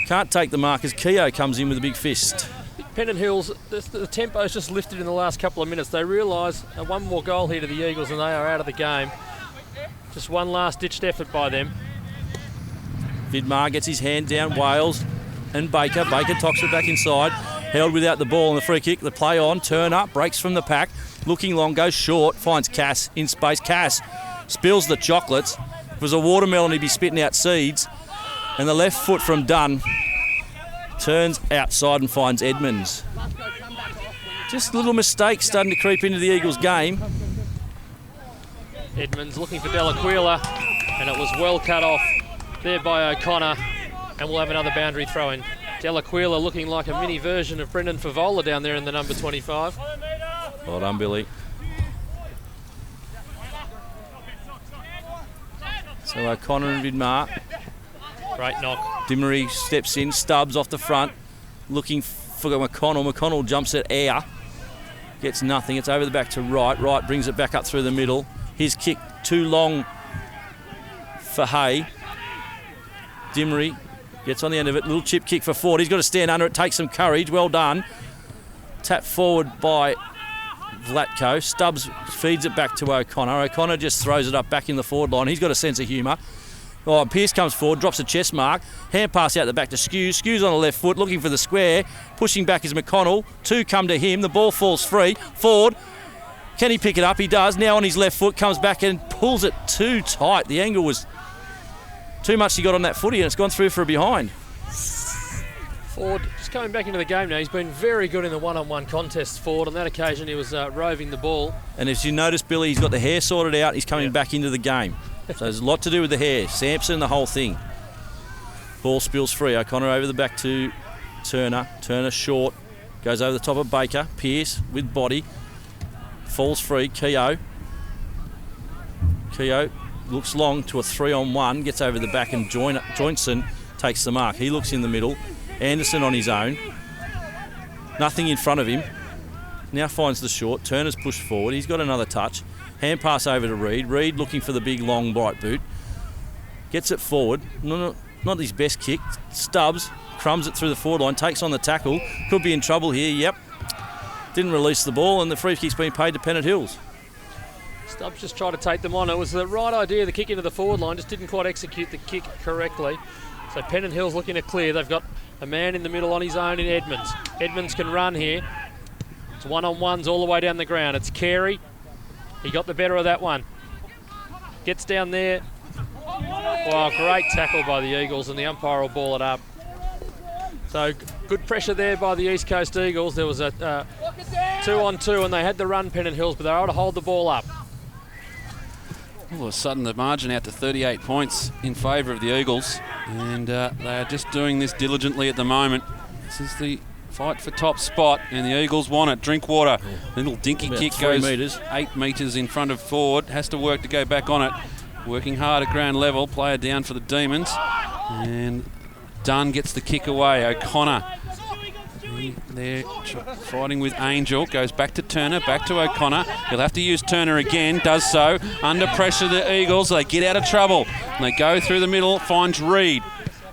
can't take the mark as Keogh comes in with a big fist. Pennant Hills, the tempo's just lifted in the last couple of minutes. They realise one more goal here to the Eagles and they are out of the game. Just one last-ditched effort by them. Vidmar gets his hand down. Wales and Baker. Baker tocks it back inside. Held without the ball on the free kick. The play on. Turner breaks from the pack. Looking long, goes short. Finds Cass in space. Cass spills the chocolates. If it was a watermelon, he'd be spitting out seeds. And the left foot from Dunn turns outside and finds Edmonds. Just little mistakes starting to creep into the Eagles' game. Edmonds looking for Delaquila, and it was well cut off there by O'Connor, and we'll have another boundary throw in. Delaquila looking like a mini version of Brendan Favola down there in the number 25. Well done, Billy. So O'Connor and Vidmar. Great knock. Dimery steps in, Stubbs off the front, looking for McConnell. McConnell jumps at air, gets nothing. It's over the back to Wright. Wright brings it back up through the middle. His kick too long for Hay. Dimery gets on the end of it. Little chip kick for Ford. He's got to stand under it. Takes some courage. Well done. Tap forward by Vlatko. Stubbs feeds it back to O'Connor. O'Connor just throws it up back in the forward line. He's got a sense of humour. Oh, Pearce comes forward, drops a chest mark. Hand pass out the back to Skews. Skews on the left foot, looking for the square. Pushing back is McConnell. Two come to him. The ball falls free. Ford. Can he pick it up? He does. Now on his left foot, comes back and pulls it too tight. The angle was too much he got on that footy, and it's gone through for a behind. Ford just coming back into the game now. He's been very good in the one-on-one contests, Ford. On that occasion, he was roving the ball. And as you notice, Billy, he's got the hair sorted out. He's coming back into the game. So there's a lot to do with the hair. Sampson, the whole thing. Ball spills free. O'Connor over the back to Turner. Turner short. Goes over the top of Baker. Pearce with body. Falls free. Keogh. Keogh looks long to a 3-on-1. Gets over the back and Joinson takes the mark. He looks in the middle. Anderson on his own. Nothing in front of him. Now finds the short. Turner's pushed forward. He's got another touch. Hand pass over to Reed. Reed looking for the big, long, bright boot. Gets it forward. Not his best kick. Stubbs crumbs it through the forward line. Takes on the tackle. Could be in trouble here. Yep. Didn't release the ball, and the free kick's been paid to Pennant Hills. Stubbs just tried to take them on. It was the right idea, the kick into the forward line, just didn't quite execute the kick correctly. So Pennant Hill's looking to clear. They've got a man in the middle on his own in Edmonds. Edmonds can run here. It's one-on-ones all the way down the ground. It's Carey. He got the better of that one. Gets down there. Wow, great tackle by the Eagles, and the umpire will ball it up. So good pressure there by the East Coast Eagles. There was a 2-on-2, and they had the run, Pennant Hills, but they were able to hold the ball up. All of a sudden, the margin out to 38 points in favour of the Eagles, and they are just doing this diligently at the moment. This is the fight for top spot, and the Eagles want it. Drinkwater, little dinky About kick 3 goes metres. 8 metres in front of Ford. Has to work to go back on it. Working hard at ground level. Player down for the Demons, and Dunn gets the kick away. O'Connor. They're fighting with Angel. Goes back to Turner, back to O'Connor. He'll have to use Turner again. Does so. Under pressure, the Eagles. They get out of trouble. And they go through the middle. Finds Reed.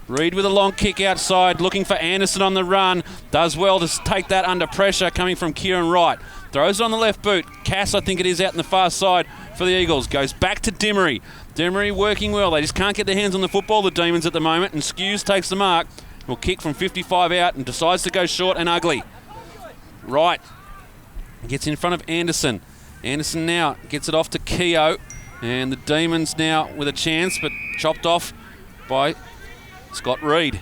Reed with a long kick outside. Looking for Anderson on the run. Does well to take that under pressure coming from Kieran Wright. Throws it on the left boot. Cass, I think it is, out in the far side for the Eagles. Goes back to Demery. Demery working well. They just can't get their hands on the football, the Demons, at the moment. And Skews takes the mark. Will kick from 55 out and decides to go short and ugly. Right. Gets in front of Anderson. Anderson now gets it off to Keogh. And the Demons now with a chance, but chopped off by Scott Reed.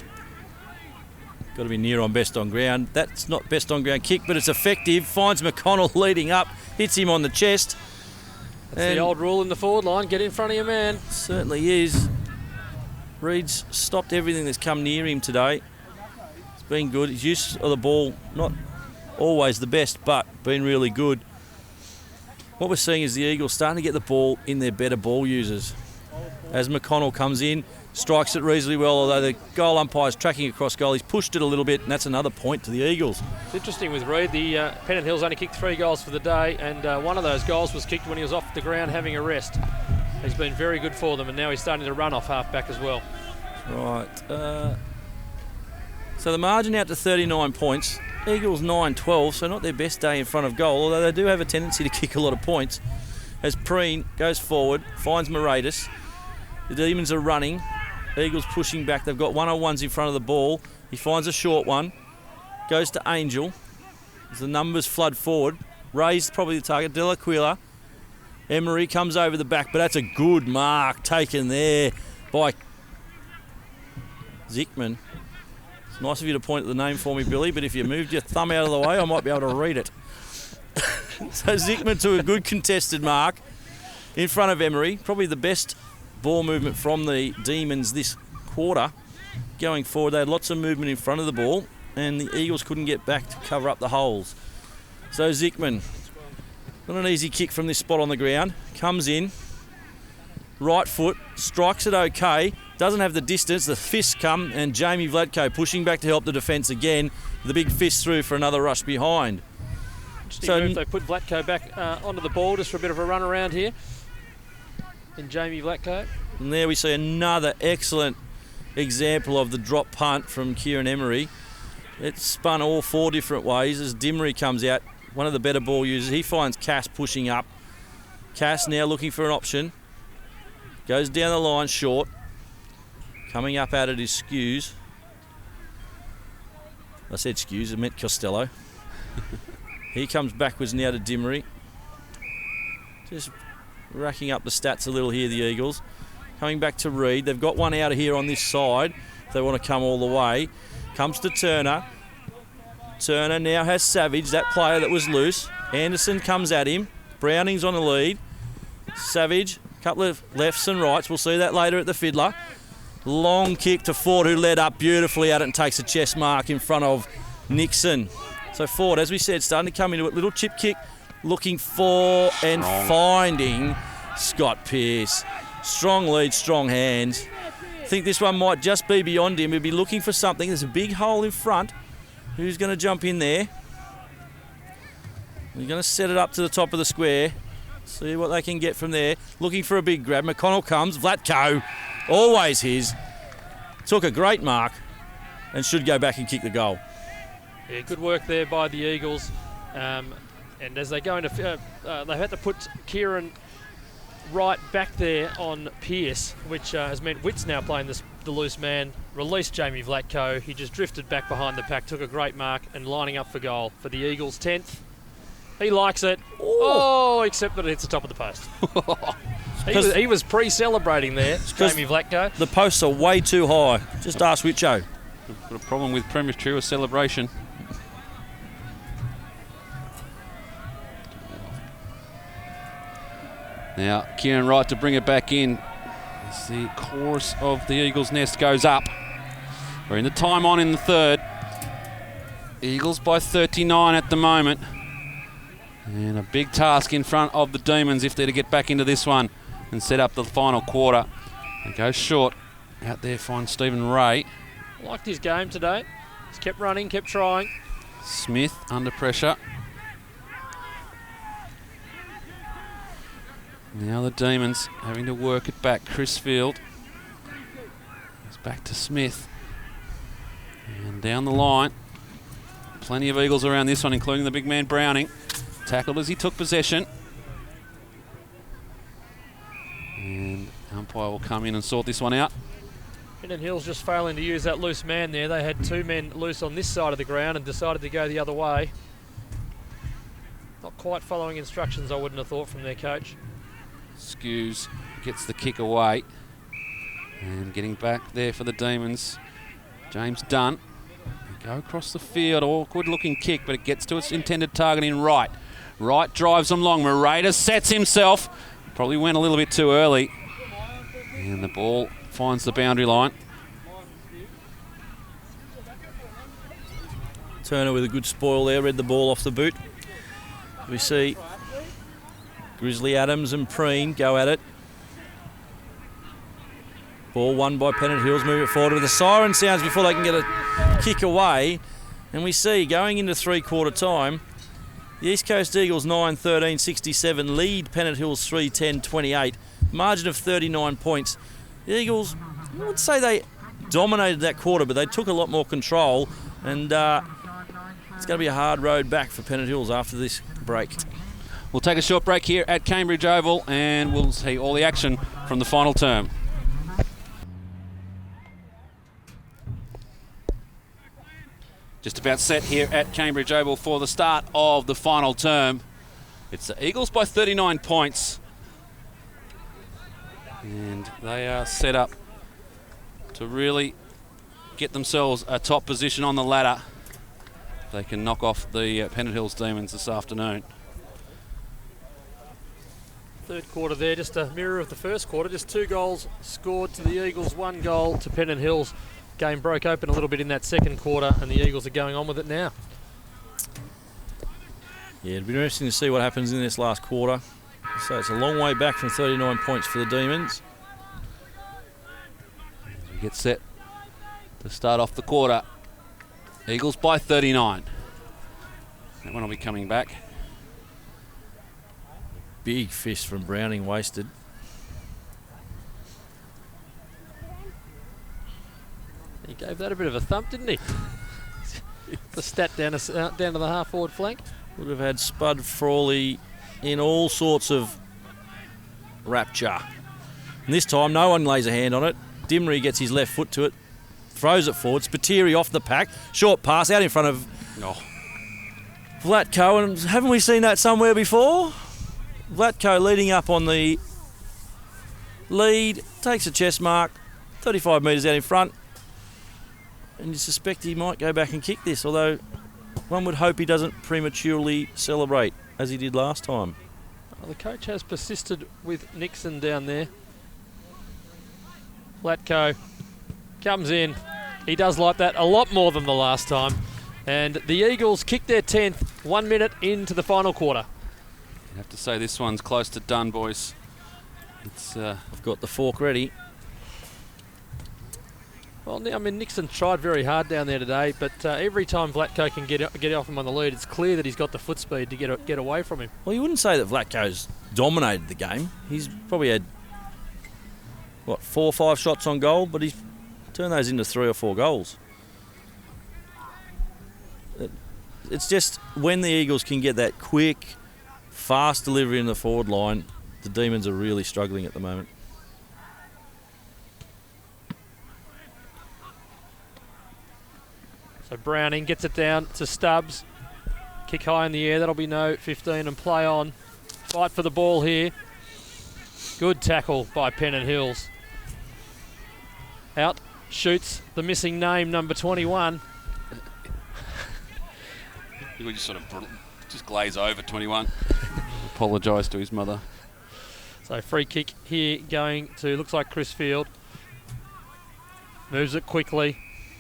Got to be near on best on ground. That's not best on ground kick, but it's effective. Finds McConnell leading up. Hits him on the chest. That's the old rule in the forward line. Get in front of your man. Certainly is. Reed's stopped everything that's come near him today. It's been good. His use of the ball, not always the best, but been really good. What we're seeing is the Eagles starting to get the ball in their better ball users. As McConnell comes in, strikes it reasonably well, although the goal umpire's tracking across goal. He's pushed it a little bit, and that's another point to the Eagles. It's interesting with Reed. The Pennant Hills only kicked 3 goals for the day, and one of those goals was kicked when he was off the ground having a rest. He's been very good for them, and now he's starting to run off half-back as well. Right. So the margin out to 39 points. Eagles 9-12, so not their best day in front of goal, although they do have a tendency to kick a lot of points. As Preen goes forward, finds Moratis. The Demons are running. Eagles pushing back. They've got one-on-ones in front of the ball. He finds a short one. Goes to Angel. As the numbers flood forward. Raised probably the target. Delaquila. Emery comes over the back, but that's a good mark taken there by Zickman. It's nice of you to point at the name for me, Billy, but if you moved your thumb out of the way, I might be able to read it. So Zickman to a good contested mark in front of Emery. Probably the best ball movement from the Demons this quarter. Going forward, they had lots of movement in front of the ball, and the Eagles couldn't get back to cover up the holes. So Zickman, not an easy kick from this spot on the ground. Comes in, right foot, strikes it okay. Doesn't have the distance. The fists come, and Jamie Vlatko pushing back to help the defence again. The big fist through for another rush behind. So move. They put Vlatko back onto the ball just for a bit of a run around here. In Jamie Vlatko. And there we see another excellent example of the drop punt from Kieran Emery. It's spun all 4 different ways as Dimmery comes out. One of the better ball users. He finds Cass pushing up. Cass now looking for an option. Goes down the line short. Coming up out of his Skews. I said Skews, I meant Costello. He comes backwards now to Dimmery. Just racking up the stats a little here, the Eagles. Coming back to Reed. They've got one out of here on this side. If they want to come all the way. Comes to Turner. Turner now has Savage, that player that was loose. Anderson comes at him. Browning's on the lead. Savage, a couple of lefts and rights. We'll see that later at the Fiddler. Long kick to Ford, who led up beautifully at it and takes a chest mark in front of Nixon. So Ford, as we said, starting to come into it. Little chip kick, looking for and finding Scott Pearce. Strong lead, strong hands. I think this one might just be beyond him. He'll be looking for something. There's a big hole in front. Who's going to jump in there? They're going to set it up to the top of the square. See what they can get from there. Looking for a big grab. McConnell comes. Vlatko, always his. Took a great mark and should go back and kick the goal. Yeah, good work there by the Eagles. And as they go into... they had to put Kieran right back there on Pearce, which has meant Witt's now playing the loose man, released Jamie Vlatko. He just drifted back behind the pack, took a great mark, and lining up for goal for the Eagles' 10th. He likes it. Oh, except that it hits the top of the post. he was pre-celebrating there, Jamie Vlatko. The posts are way too high. Just ask Wicho. Got a problem with premature celebration. Now, Kieran Wright to bring it back in as the chorus of the Eagles' nest goes up. We're in the time on in the third. Eagles by 39 at the moment. And a big task in front of the Demons if they're to get back into this one and set up the final quarter. It goes short. Out there finds Stephen Ray. Liked his game today. He's kept running, kept trying. Smith under pressure. Now the Demons having to work it back. Chris Field goes back to Smith. And down the line. Plenty of Eagles around this one, including the big man Browning. Tackled as he took possession. And umpire will come in and sort this one out. Pennant Hills just failing to use that loose man there. They had two men loose on this side of the ground and decided to go the other way. Not quite following instructions, I wouldn't have thought, from their coach. Skews gets the kick away. And getting back there for the Demons, James Dunn. They go across the field, awkward looking kick, but it gets to its intended target in Wright. Wright drives them long. Morata sets himself. Probably went a little bit too early. And the ball finds the boundary line. Turner with a good spoil there, read the ball off the boot. We see Grizzly Adams and Preen go at it. Ball won by Pennant Hills, move it forward with the siren sounds before they can get a kick away. And we see going into three-quarter time, the East Coast Eagles 9-13-67 lead Pennant Hills 3-10-28, margin of 39 points. The Eagles, I wouldn't say they dominated that quarter, but they took a lot more control, and it's going to be a hard road back for Pennant Hills after this break. We'll take a short break here at Kanebridge Oval and we'll see all the action from the final term. Just about set here at Kanebridge Oval for the start of the final term. It's the Eagles by 39 points. And they are set up to really get themselves a top position on the ladder. They can knock off the Pennant Hills Demons this afternoon. Third quarter there, just a mirror of the first quarter. Just 2 goals scored to the Eagles, 1 goal to Pennant Hills. Game broke open a little bit in that second quarter, and the Eagles are going on with it now. Yeah, it'll be interesting to see what happens in this last quarter. So it's a long way back from 39 points for the Demons. We get set to start off the quarter. Eagles by 39. That one will be coming back. Big fist from Browning wasted. He gave that a bit of a thump, didn't he? The stat down to the half-forward flank. Would have had Spud Frawley in all sorts of rapture. And this time, no one lays a hand on it. Dimmery gets his left foot to it, throws it forward. Spiteri off the pack. Short pass out in front of Vlatko. And haven't we seen that somewhere before? Vlatko leading up on the lead. Takes a chest mark. 35 metres out in front. And you suspect he might go back and kick this, although one would hope he doesn't prematurely celebrate as he did last time. Well, the coach has persisted with Nixon down there. Vlatko comes in. He does like that a lot more than the last time. And the Eagles kick their 10th 1 minute into the final quarter. I have to say this one's close to done, boys. I've got the fork ready. Well, I mean, Nixon tried very hard down there today, but every time Vlatko can get off him on the lead, it's clear that he's got the foot speed to get away from him. Well, you wouldn't say that Vlatko's dominated the game. He's probably had, 4 or 5 shots on goal, but he's turned those into 3 or 4 goals. It's just when the Eagles can get that quick, fast delivery in the forward line, the Demons are really struggling at the moment. So Browning gets it down to Stubbs. Kick high in the air, that'll be no 15 and play on. Fight for the ball here. Good tackle by Pennant Hills. Out, shoots the missing name, number 21. We just sort of just glaze over 21. Apologise to his mother. So free kick here going to, looks like Chris Field. Moves it quickly.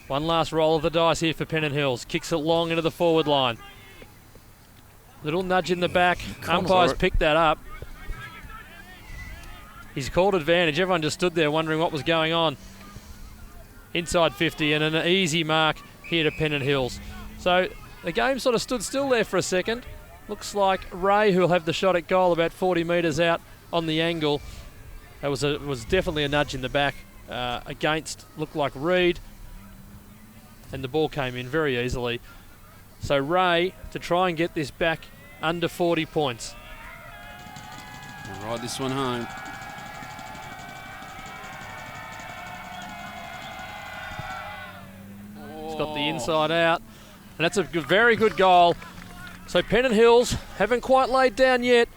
One last roll of the dice here for Pennant Hills. Kicks it long into the forward line. Little nudge in the back. Umpires picked that up. He's called advantage. Everyone just stood there wondering what was going on. Inside 50 and an easy mark here to Pennant Hills. So the game sort of stood still there for a second. Looks like Ray, who'll have the shot at goal about 40 metres out on the angle. That was definitely a nudge in the back against, looked like Reed. And the ball came in very easily. So Ray to try and get this back under 40 points. We'll ride this one home. It's got the inside out. And that's a very good goal. So Pennant Hills haven't quite laid down yet.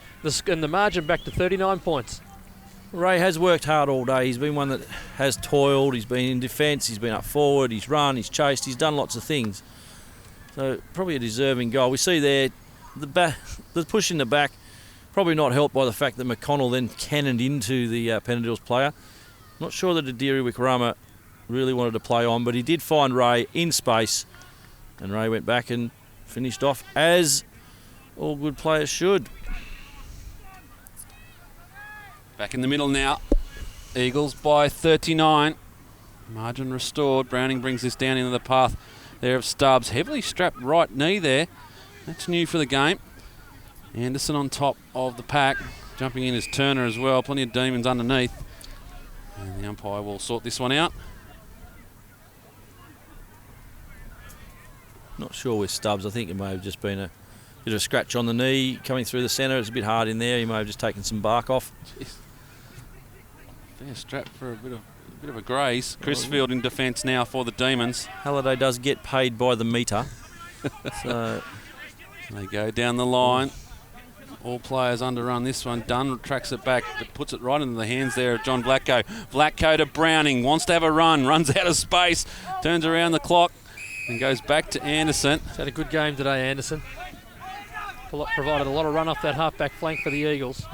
And the margin back to 39 points. Ray has worked hard all day. He's been one that has toiled. He's been in defence. He's been up forward. He's run. He's chased. He's done lots of things. So probably a deserving goal. We see there the push in the back, probably not helped by the fact that McConnell then cannoned into the Pennant Hills player. Not sure that Adiri Wickrama really wanted to play on, but he did find Ray in space, and Ray went back and finished off as all good players should. Back in the middle now. Eagles by 39. Margin restored. Browning brings this down into the path there of Stubbs. Heavily strapped right knee there. That's new for the game. Anderson on top of the pack. Jumping in is Turner as well. Plenty of Demons underneath. And the umpire will sort this one out. Not sure with Stubbs. I think it may have just been a bit of a scratch on the knee coming through the centre. It's a bit hard in there. He may have just taken some bark off. Jeez. Fair strap for a bit of a graze. Chris Field in defence now for the Demons. Halliday does get paid by the metre. So they go down the line. All players underrun this one. Dunn tracks it back, but puts it right into the hands there of John Vlatko. Vlatko to Browning. Wants to have a run. Runs out of space. Turns around the clock and goes back to Anderson. He's had a good game today, Anderson. Provided a lot of run off that half-back flank for the Eagles.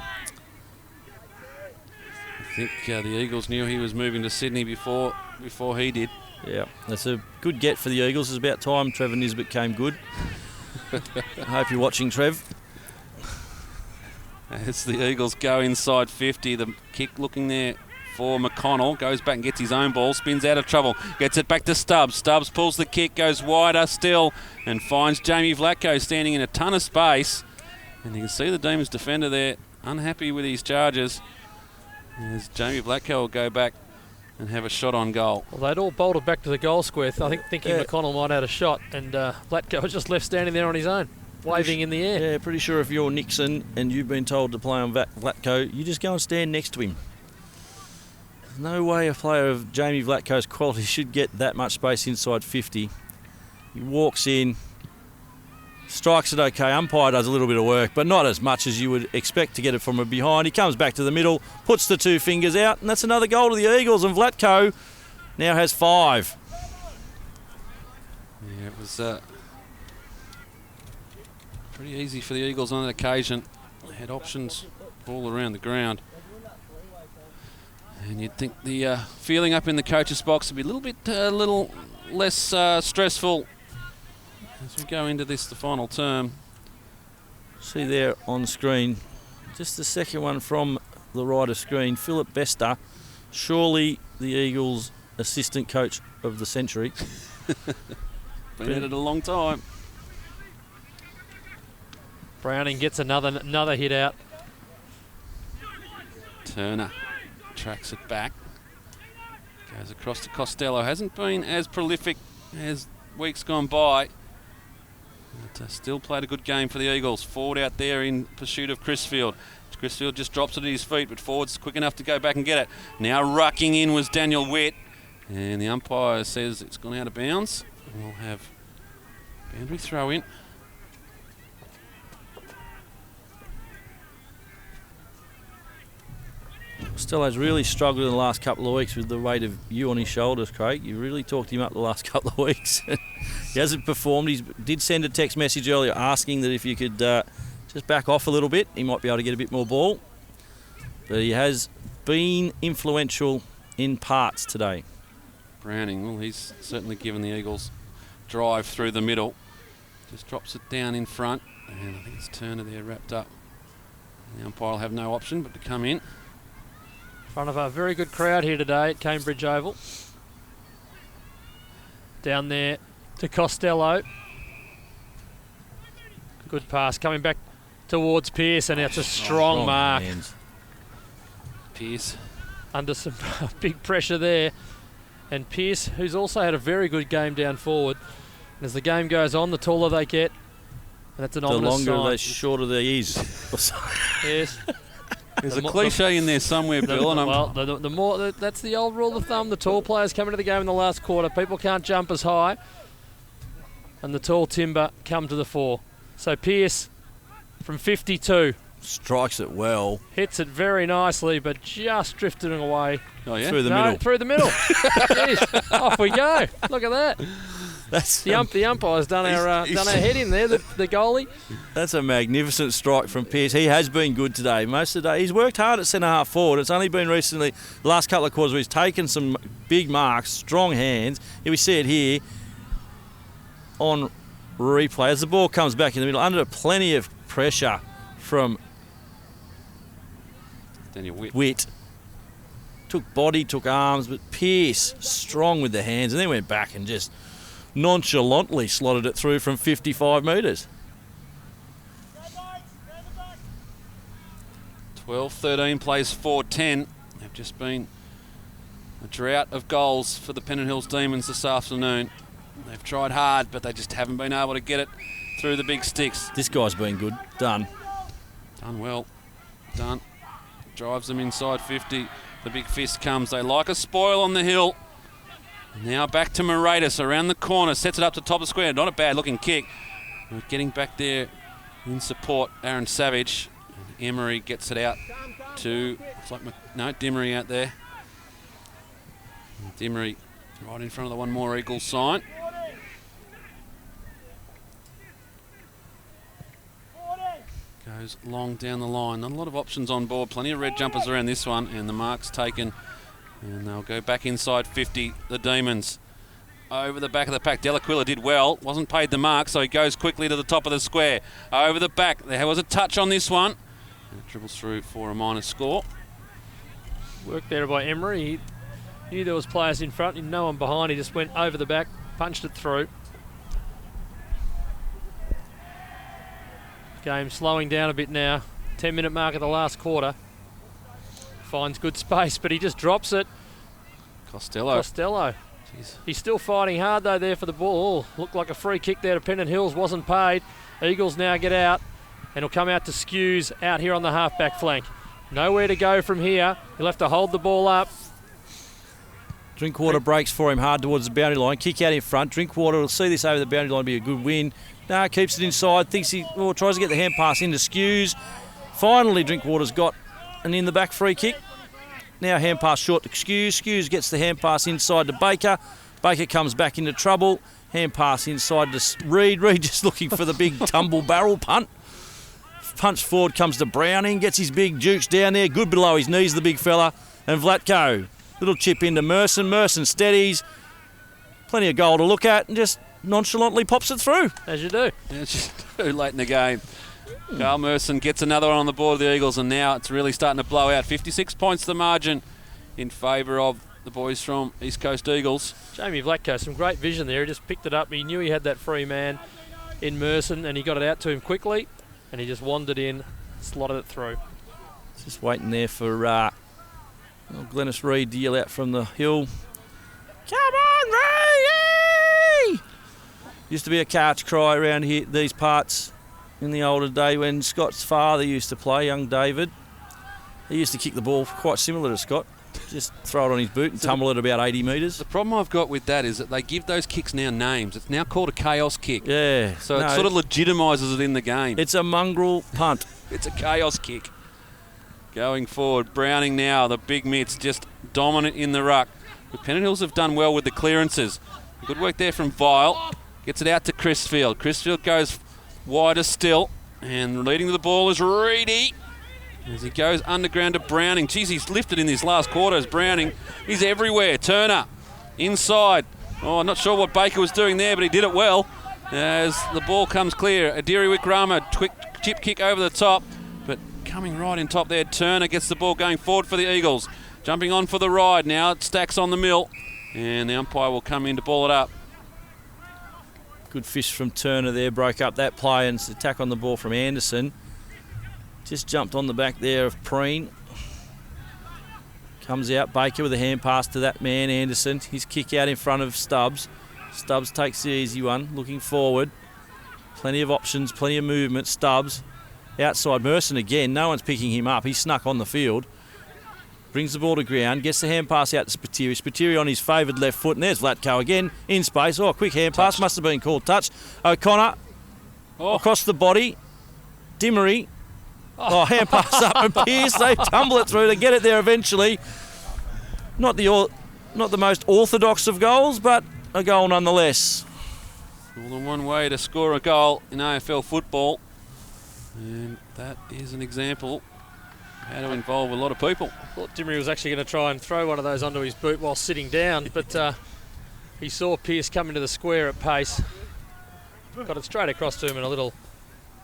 I think the Eagles knew he was moving to Sydney before he did. Yeah, that's a good get for the Eagles. It's about time Trevor Nisbet came good. I hope you're watching, Trev. As the Eagles go inside 50, the kick looking there for McConnell. Goes back and gets his own ball, spins out of trouble, gets it back to Stubbs. Stubbs pulls the kick, goes wider still, and finds Jamie Vlatko standing in a ton of space. And you can see the Demons defender there, unhappy with his charges. As Jamie Vlatko will go back and have a shot on goal. Well, they'd all bolted back to the goal square, thinking McConnell might have a shot, and Vlatko was just left standing there on his own, waving in the air. Yeah, pretty sure if you're Nixon and you've been told to play on Vlatko, you just go and stand next to him. There's no way a player of Jamie Vlatko's quality should get that much space inside 50. He walks in, strikes it okay. Umpire does a little bit of work, but not as much as you would expect to get it from a behind. He comes back to the middle, puts the two fingers out, and that's another goal to the Eagles, and Vlatko now has 5. Yeah, it was pretty easy for the Eagles on that occasion. They had options all around the ground. And you'd think the feeling up in the coach's box would be a little less stressful as we go into the final term. See there on screen, just the second one from the right of screen, Philip Bester, surely the Eagles' assistant coach of the century. Been at it a long time. Browning gets another hit out. Turner tracks it back. Goes across to Costello. Hasn't been as prolific as weeks gone by. But still played a good game for the Eagles. Forward out there in pursuit of Chris Field. Chrisfield just drops it at his feet, but Ford's quick enough to go back and get it. Now rucking in was Daniel Witt, and the umpire says it's gone out of bounds. We'll have boundary throw in. Costello's really struggled in the last couple of weeks with the weight of you on his shoulders, Craig. You really talked him up the last couple of weeks. He hasn't performed. He did send a text message earlier asking that if you could just back off a little bit, he might be able to get a bit more ball. But he has been influential in parts today. Browning, well, he's certainly given the Eagles drive through the middle. Just drops it down in front, and I think it's Turner there wrapped up. The umpire will have no option but to come in. Front of a very good crowd here today at Kanebridge Oval. Down there to Costello. Good pass coming back towards Pearce, and it's a strong mark. Hands. Pearce. Under some big pressure there. And Pearce, who's also had a very good game down forward. And as the game goes on, the taller they get. And that's an ominous sign. The longer, the shorter they is. Yes. There's a cliche in there somewhere, Bill. And the more that's the old rule of thumb. The tall players come into the game in the last quarter. People can't jump as high, and the tall timber come to the fore. So Pearce from 52 strikes it well. Hits it very nicely, but just drifted it away. Oh yeah, through the middle. Through the middle. Jeez, off we go. Look at that. That's the umpire's done our head in there. The goalie. That's a magnificent strike from Pearce. He has been good today. Most of the day, he's worked hard at centre half forward. It's only been recently, the last couple of quarters, where he's taken some big marks, strong hands. Here we see it here on replay as the ball comes back in the middle under plenty of pressure from Daniel Witt. Took body, took arms, but Pearce strong with the hands, and then went back and just nonchalantly slotted it through from 55 metres. 12-13 plays 4-10. They've just been a drought of goals for the Pennant Hills Demons this afternoon. They've tried hard, but they just haven't been able to get it through the big sticks. This guy's been good. Done well. Done. Drives them inside 50. The big fist comes. They like a spoil on the hill. Now back to Moratis around the corner. Sets it up to top of the square. Not a bad looking kick. We're getting back there in support. Aaron Savage. And Emery gets it out to... It's like Dimmery out there. Dimmery right in front of the One More Eagles sign. Goes long down the line. Not a lot of options on board. Plenty of red jumpers around this one. And the mark's taken. And they'll go back inside 50. The Demons over the back of the pack. Delaquila did well. Wasn't paid the mark, so he goes quickly to the top of the square. Over the back. There was a touch on this one. And it dribbles through for a minor score. Work there by Emery. He knew there was players in front and no one behind. He just went over the back, punched it through. Game slowing down a bit now. 10-minute mark of the last quarter. Finds good space, but he just drops it. Costello. Jeez. He's still fighting hard though there for the ball. Looked like a free kick there to Pennant Hills. Wasn't paid. Eagles now get out, and he'll come out to Skews out here on the half-back flank. Nowhere to go from here. He'll have to hold the ball up. Drinkwater breaks for him hard towards the boundary line. Kick out in front. Drinkwater will see this over the boundary line, be a good win. No, keeps it inside. Thinks he tries to get the hand pass into Skews. Finally, Drinkwater's got an in the back free kick. Now hand pass short to Skews. Skews gets the hand pass inside to Baker. Baker comes back into trouble. Hand pass inside to Reed. Reed just looking for the big tumble barrel punt. Punch forward comes to Browning. Gets his big jukes down there. Good below his knees, the big fella. And Vlatko. Little chip into Merson. Merson steadies. Plenty of goal to look at and just nonchalantly pops it through. As you do. Yeah, it's just too late in the game. Carl Merson gets another one on the board of the Eagles, and now it's really starting to blow out. 56 points the margin in favour of the boys from East Coast Eagles. Jamie Vlatko, some great vision there. He just picked it up. He knew he had that free man in Merson, and he got it out to him quickly, and he just wandered in, slotted it through. Just waiting there for Glennis Reed to yell out from the hill. Come on, Reedy! Used to be a couch cry around here, these parts, in the older day when Scott's father used to play, young David. He used to kick the ball quite similar to Scott. Just throw it on his boot and tumble it about 80 metres. The problem I've got with that is that they give those kicks now names. It's now called a chaos kick. Yeah. So it sort of legitimises it in the game. It's a mongrel punt. It's a chaos kick. Going forward, Browning now, the big mitts, just dominant in the ruck. The Pennant Hills have done well with the clearances. Good work there from Vile. Gets it out to Chrisfield. Chrisfield goes wider still. And leading to the ball is Reedy. As he goes underground to Browning. Geez, he's lifted in these last quarters. Browning, he's everywhere. Turner, inside. Oh, I'm not sure what Baker was doing there, but he did it well. As the ball comes clear, Adiri Wickrama, quick chip kick over the top. But coming right in top there, Turner gets the ball going forward for the Eagles. Jumping on for the ride now. It stacks on the mill. And the umpire will come in to ball it up. Good fish from Turner there. Broke up that play, and it's the attack on the ball from Anderson. Just jumped on the back there of Preen. Comes out, Baker with a hand pass to that man, Anderson. His kick out in front of Stubbs. Stubbs takes the easy one, looking forward. Plenty of options, plenty of movement. Stubbs outside Merson again. No one's picking him up. He's snuck on the field. Brings the ball to ground, gets the hand pass out to Spiteri. Spiteri on his favoured left foot, and there's Vlatko again in space. Oh, quick hand pass, must have been called touch. O'Connor across the body. Dimmery. Oh, hand pass up, and Pearce, they tumble it through to get it there eventually. Not the most orthodox of goals, but a goal nonetheless. More than one way to score a goal in AFL football. And that is an example how to involve a lot of people. I thought Dimmery was actually going to try and throw one of those onto his boot while sitting down, but he saw Pearce come into the square at pace. Got it straight across to him and a little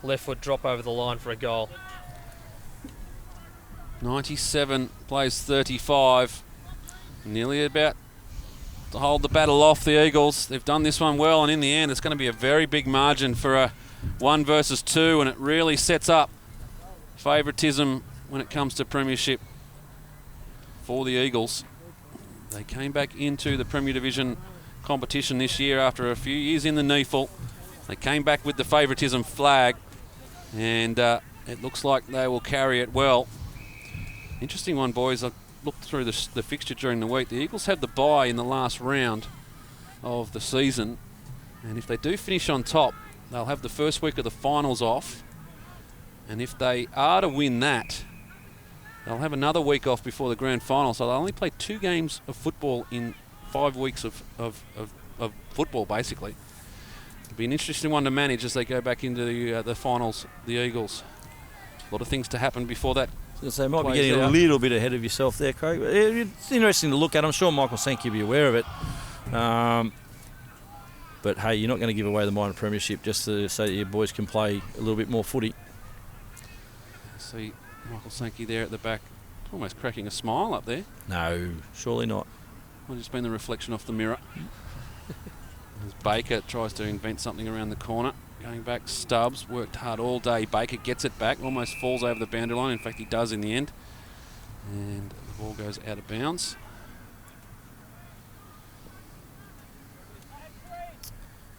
left foot drop over the line for a goal. 97 plays 35. Nearly about to hold the battle off the Eagles. They've done this one well, and in the end it's going to be a very big margin for a 1 versus 2, and it really sets up favouritism when it comes to premiership for the Eagles. They came back into the Premier Division competition this year after a few years in the NEAFL. They came back with the favouritism flag, and it looks like they will carry it well. Interesting one, boys. I looked through the fixture during the week. The Eagles have the bye in the last round of the season, and if they do finish on top, they'll have the first week of the finals off, and if they are to win that, they'll have another week off before the grand final, so they'll only play 2 games of football in 5 weeks of football, basically. It'll be an interesting one to manage as they go back into the finals, the Eagles. A lot of things to happen before that. So might be getting a little bit ahead of yourself there, Craig. It's interesting to look at. I'm sure Michael Sankey will be aware of it. But hey, you're not going to give away the minor premiership just so that your boys can play a little bit more footy. See Michael Sankey there at the back, almost cracking a smile up there. No, surely not. Might just been the reflection off the mirror. As Baker tries to invent something around the corner. Going back, Stubbs worked hard all day. Baker gets it back, almost falls over the boundary line. In fact, he does in the end. And the ball goes out of bounds.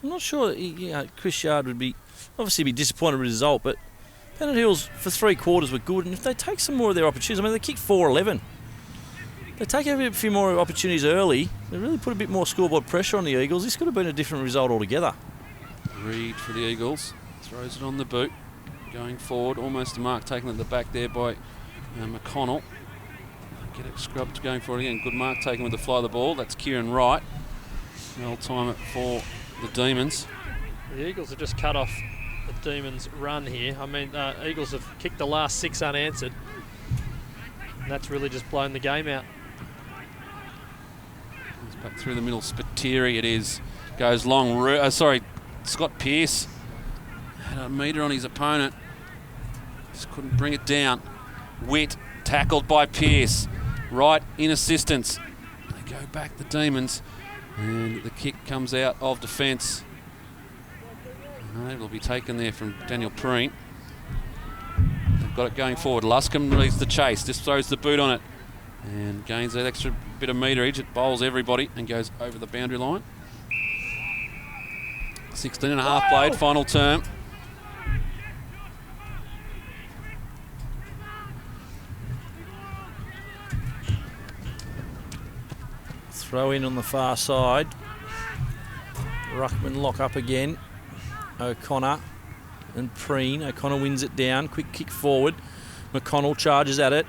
I'm not sure. Chris Yard would be disappointed with the result, but Pennant Hills for 3 quarters were good, and if they take some more of their opportunities, I mean, they kicked 4-11. They take a few more opportunities early. They really put a bit more scoreboard pressure on the Eagles. This could have been a different result altogether. Reed for the Eagles, throws it on the boot, going forward, almost a mark taken at the back there by McConnell. Get it scrubbed going forward again. Good mark taken with the fly of the ball. That's Kieran Wright. They'll time it for the Demons. The Eagles have just cut off the Demons' run here. I mean, Eagles have kicked the last 6 unanswered, and that's really just blown the game out. It's back through the middle. Spiteri it is. Goes long. Scott Pearce had a metre on his opponent. Just couldn't bring it down. Witt tackled by Pearce. Right in assistance. They go back, the Demons. And the kick comes out of defence. And it'll be taken there from Daniel Preen. They've got it going forward. Luscombe leads the chase. Just throws the boot on it. And gains that extra bit of meterage. It bowls everybody and goes over the boundary line. 16 and a half played, final term. Throw in on the far side. Ruckman lock up again. O'Connor and Preen. O'Connor wins it down. Quick kick forward. McConnell charges at it.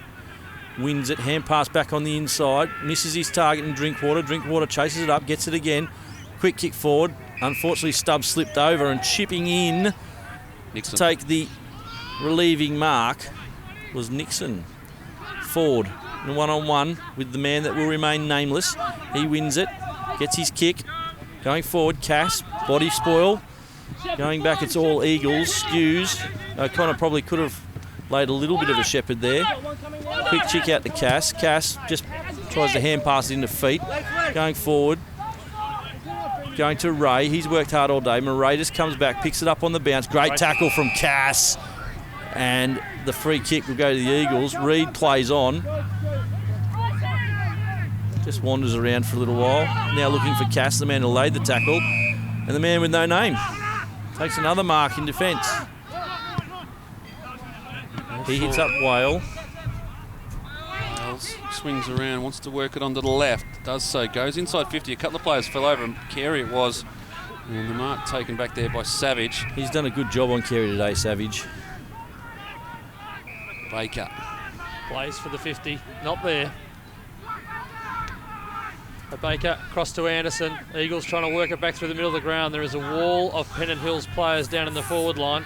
Wins it. Hand pass back on the inside. Misses his target in Drinkwater. Drinkwater chases it up. Gets it again. Quick kick forward. Unfortunately, Stubbs slipped over and chipping in Nixon. to take the relieving mark was Nixon. Ford in one-on-one with the man that will remain nameless. He wins it. Gets his kick. Going forward, Cass. Body spoil. Going back, it's all Eagles. Skews. O'Connor probably could have laid a little bit of a shepherd there. Quick kick out to Cass. Cass just tries to hand pass it into feet. Going forward. Going to Ray. He's worked hard all day. Moratis comes back, picks it up on the bounce. Great tackle from Cass. And the free kick will go to the Eagles. Reid plays on. Just wanders around for a little while. Now looking for Cass, the man who laid the tackle. And the man with no name takes another mark in defence. He hits up Whale. Wales swings around, wants to work it onto the left. Does so. Goes inside 50. A couple of players fell over. Carey it was. And the mark taken back there by Savage. He's done a good job on Carey today, Savage. Baker. Plays for the 50. Not there. Baker across to Anderson. Eagles trying to work it back through the middle of the ground. There is a wall of Pennant Hills players down in the forward line.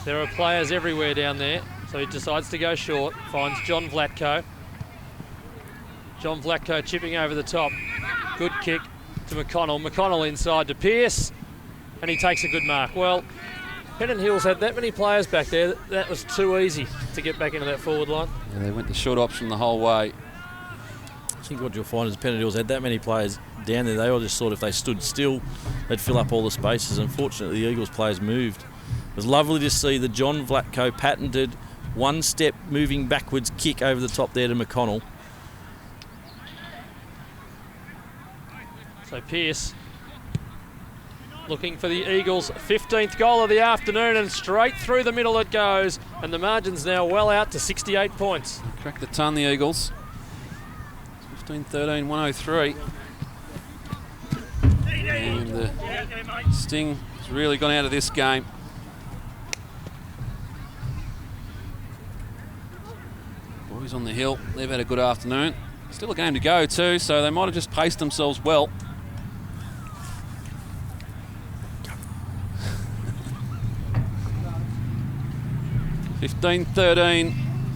There are players everywhere down there. So he decides to go short. Finds John Vlatko. John Vlatko chipping over the top. Good kick to McConnell. McConnell inside to Pearce. And he takes a good mark. Well, Pennant Hills had that many players back there. That was too easy to get back into that forward line. Yeah, they went the short option the whole way. I think what you'll find is Pennant Hills had that many players down there. They all just thought if they stood still, they'd fill up all the spaces. Unfortunately, the Eagles players moved. It was lovely to see the John Vlatko patented one-step moving backwards kick over the top there to McConnell. So Pearce looking for the Eagles' 15th goal of the afternoon, and straight through the middle it goes. And the margin's now well out to 68 points. Crack the ton, the Eagles. 15-13, 103. And the Sting has really gone out of this game. Boys on the hill, they've had a good afternoon. Still a game to go too, so they might have just paced themselves well. (15-13)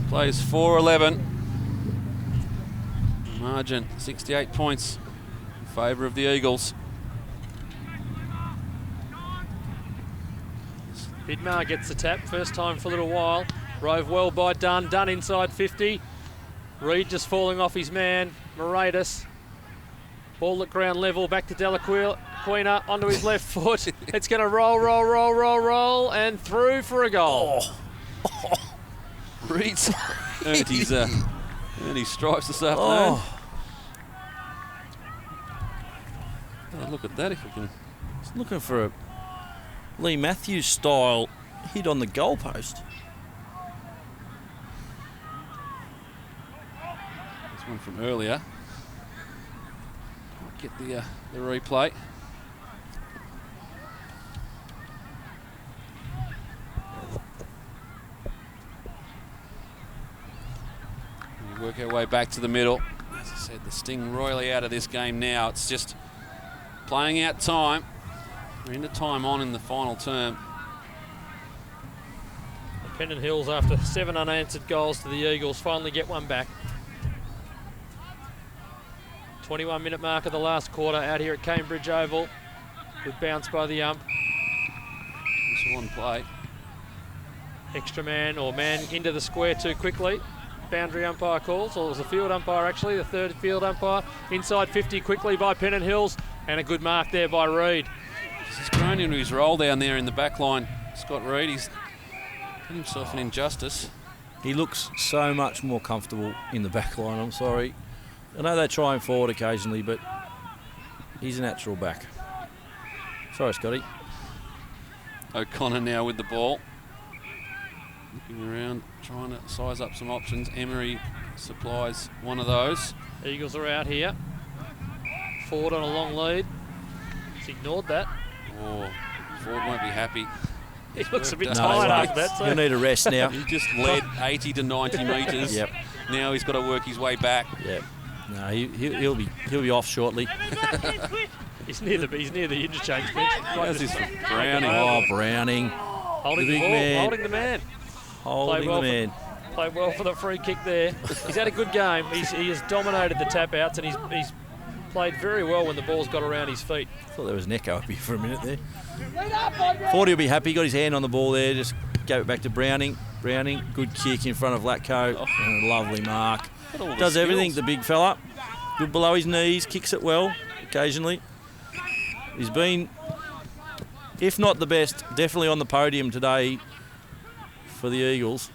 plays 4-11. Margin 68 points in favour of the Eagles. Vidmar gets the tap, first time for a little while. Rove well by Dunn. Dunn inside 50. Reid just falling off his man. Moratis. Ball at ground level, back to Delaquina onto his left foot. It's going to roll, and through for a goal. Reid's earned his stripes this afternoon. Oh, look at that if we can. Just looking for a Lee Matthews style hit on the goalpost. This one from earlier. Might get the replay. We work our way back to the middle. As I said, the Sting royally out of this game now. It's just playing out time. We're into time on in the final term. Pennant Hills, after 7 unanswered goals to the Eagles, finally get one back. 21-minute mark of the last quarter out here at Kanebridge Oval. Good bounce by the ump. Just one play. Extra man or man into the square too quickly. Boundary umpire calls, or it was a field umpire actually, the third field umpire. Inside 50 quickly by Pennant Hills, and a good mark there by Reid. He's grown into his role down there in the back line. Scott Reid, he's done himself an injustice. He looks so much more comfortable in the back line, I'm sorry. I know they try him forward occasionally, but he's a natural back. Sorry, Scotty. O'Connor now with the ball. Looking around, trying to size up some options. Emery supplies one of those. Eagles are out here. Ford on a long lead. He's ignored that. Oh, Ford won't be happy. He looks a bit No, tired he after that. So. He'll need a rest now. He just led 80 to 90 metres. Yep. Now he's got to work his way back. Yep. No, he'll be off shortly. He's near the interchange bench. How's this for Browning? Oh, Browning. Holding the the big ball, man. holding the man. Holding the man. Played well for the free kick there. He's had a good game. He has dominated the tap outs, and he's played very well when the ball's got around his feet. I thought there was an echo up here for a minute there. Fordy will be happy. Got his hand on the ball there. Just gave it back to Browning. Browning, good kick in front of Latco. And a lovely mark. Does everything, the big fella. Good below his knees. Kicks it well occasionally. He's been, if not the best, definitely on the podium today for the Eagles.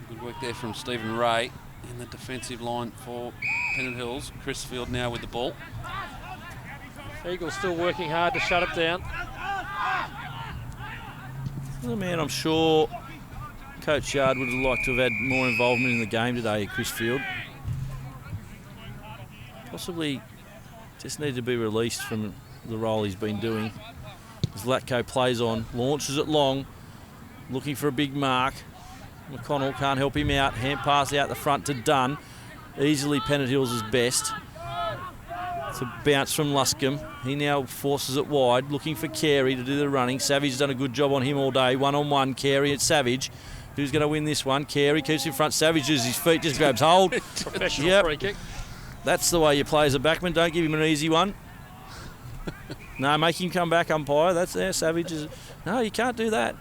Good work there from Stephen Ray in the defensive line for Pennant Hills. Chris Field now with the ball. Eagles still working hard to shut it down. Well, man, I'm sure Coach Yard would have liked to have had more involvement in the game today, Chris Field. Possibly just needed to be released from the role he's been doing. As Latco plays on, launches it long, looking for a big mark. McConnell can't help him out. Hand pass out the front to Dunn. Easily Pennant Hills' best. It's a bounce from Luscombe. He now forces it wide, looking for Carey to do the running. Savage has done a good job on him all day. One-on-one, Carey and Savage. Who's going to win this one? Carey keeps in front. Savage uses his feet, just grabs hold. Professional free kick. That's the way you play as a backman. Don't give him an easy one. No, make him come back, umpire. That's there. Savage is... No, you can't do that.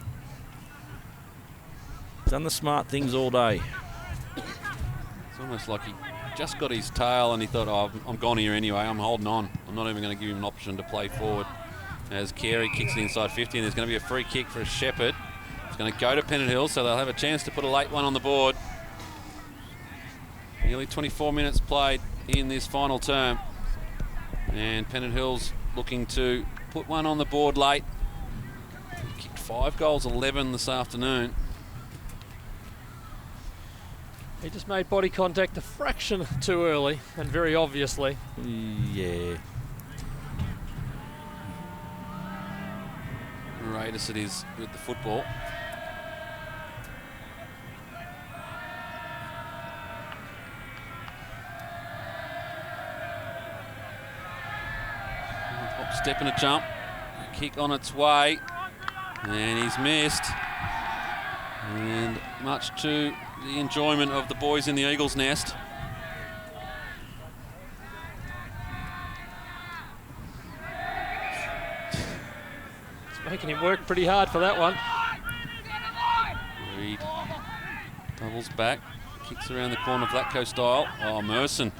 Done the smart things all day. It's almost like he just got his tail and he thought, oh, I'm gone here anyway. I'm holding on. I'm not even going to give him an option to play forward. As Carey kicks it inside 50, and there's going to be a free kick for Shepherd. It's going to go to Pennant Hills, so they'll have a chance to put a late one on the board. Nearly 24 minutes played in this final term. And Pennant Hills looking to put one on the board late. Kicked 5 goals, 11 this afternoon. He just made body contact a fraction too early, and very obviously. Yeah. Raiders it is with the football. Hop, step and a jump. Kick on its way. And he's missed. And much to the enjoyment of the boys in the Eagles' nest. It's making him work pretty hard for that one. Reed doubles back, kicks around the corner, Vlatko style. Oh, Merson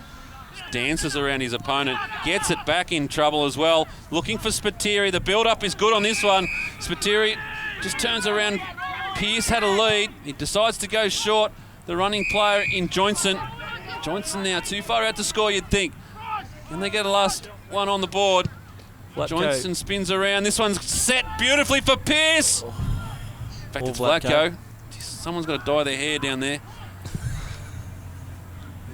just dances around his opponent, gets it back in trouble as well. Looking for Spiteri. The build-up is good on this one. Spiteri just turns around. Pearce had a lead. He decides to go short. The running player in Johnson. Johnson now too far out to score, you'd think. Can they get a last one on the board? Vlatko. Johnson spins around. This one's set beautifully for Pearce. Back to Vlatko. Vlatko. Someone's got to dye their hair down there.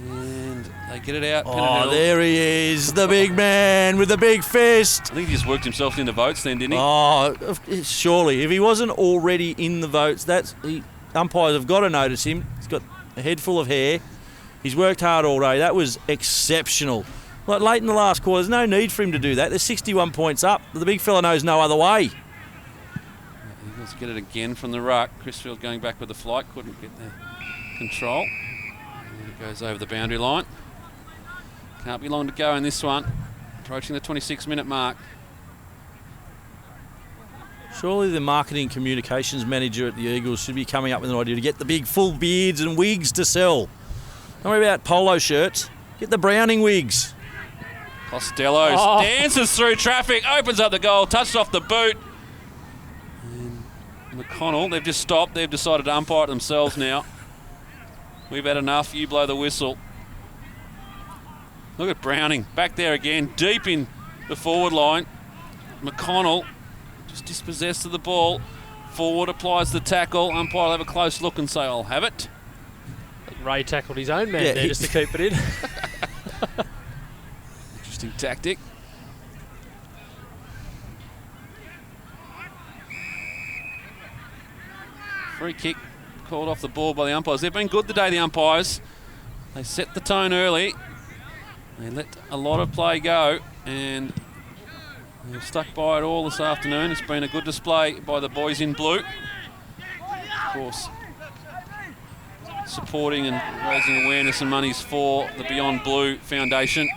And they get it out. Oh, there he is, the big man with the big fist. I think he just worked himself into votes then, didn't he? Oh, surely. If he wasn't already in the votes, umpires have got to notice him. He's got a head full of hair. He's worked hard all day. That was exceptional. Like late in the last quarter, there's no need for him to do that. There's 61 points up. The big fella knows no other way. Eagles get it again from the ruck. Chrisfield going back with the flight. Couldn't get the control. And it goes over the boundary line. Can't be long to go in this one. Approaching the 26-minute mark. Surely the marketing communications manager at the Eagles should be coming up with an idea to get the big full beards and wigs to sell. Don't worry about polo shirts. Get the Browning wigs. Costello dances through traffic, opens up the goal, touched off the boot. And McConnell, they've just stopped. They've decided to umpire it themselves now. We've had enough. You blow the whistle. Look at Browning back there again, deep in the forward line. McConnell just dispossessed of the ball. Forward applies the tackle. Umpire will have a close look and say, I'll have it. Ray tackled his own man there just to keep it in. Interesting tactic. Free kick called off the ball by the umpires. They've been good today, the umpires. They set the tone early. They let a lot of play go, and they've stuck by it all this afternoon. It's been a good display by the boys in blue. Of course, supporting and raising awareness and monies for the Beyond Blue Foundation.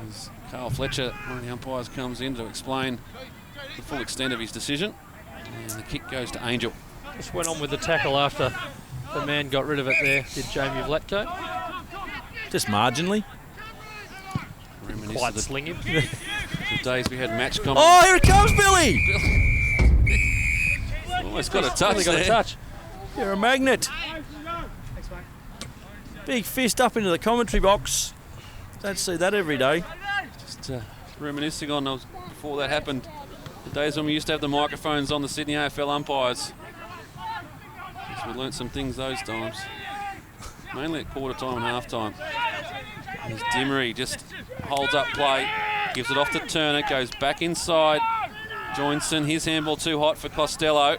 As Carl Fletcher, one of the umpires, comes in to explain the full extent of his decision. And the kick goes to Angel. Just went on with the tackle after the man got rid of it there, did Jamie Vlatko. Just marginally. Quite slinging. The days we had match combat. Oh, here it comes, Billy! Almost got a touch Really got there. a touch. You're a magnet. Big fist up into the commentary box. Don't see that every day. Just reminiscing on before that happened, the days when we used to have the microphones on the Sydney AFL umpires. Guess we learnt some things those times. Mainly at quarter time and half time. As Dimmery just holds up play, gives it off to Turner, goes back inside. Joinson, his handball too hot for Costello.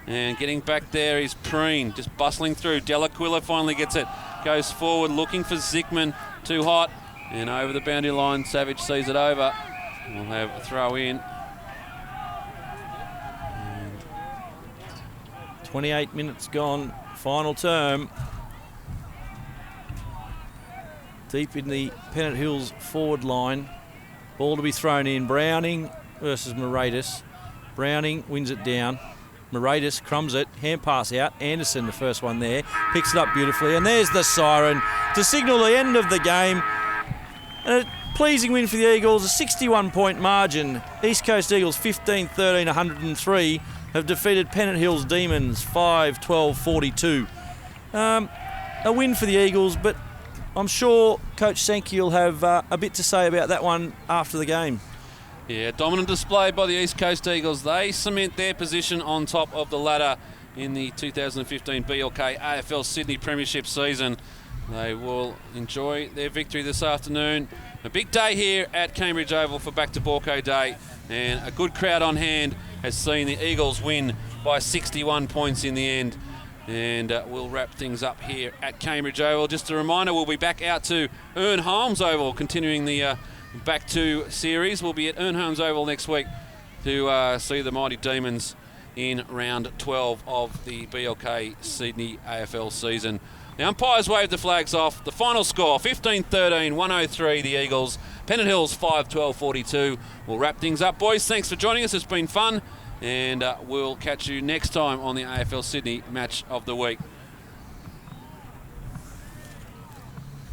And getting back there is Preen, just bustling through. Delaquila finally gets it. Goes forward, looking for Zickman, too hot. And over the boundary line, Savage sees it over. We'll have a throw in. 28 minutes gone, final term. Deep in the Pennant Hills forward line. Ball to be thrown in. Browning versus Moratis. Browning wins it down. Moratis crumbs it. Hand pass out. Anderson, the first one there. Picks it up beautifully. And there's the siren to signal the end of the game. And a pleasing win for the Eagles. A 61-point margin. East Coast Eagles 15-13, 103 have defeated Pennant Hills Demons 5-12-42. A win for the Eagles, but I'm sure Coach Sankey will have a bit to say about that one after the game. Yeah, dominant display by the East Coast Eagles. They cement their position on top of the ladder in the 2015 BLK AFL Sydney Premiership season. They will enjoy their victory this afternoon. A big day here at Kanebridge Oval for Back to Borco Day, and a good crowd on hand has seen the Eagles win by 61 points in the end. And we'll wrap things up here at Kanebridge Oval. Just a reminder, we'll be back out to Ernholmes Oval, continuing the Back to series. We'll be at Ernholmes Oval next week to see the Mighty Demons in round 12 of the BLK Sydney AFL season. The umpires waved the flags off. The final score, 15-13, 103 the Eagles. Pennant Hills 5-12-42. We'll wrap things up, boys. Thanks for joining us. It's been fun. And we'll catch you next time on the AFL Sydney Match of the Week.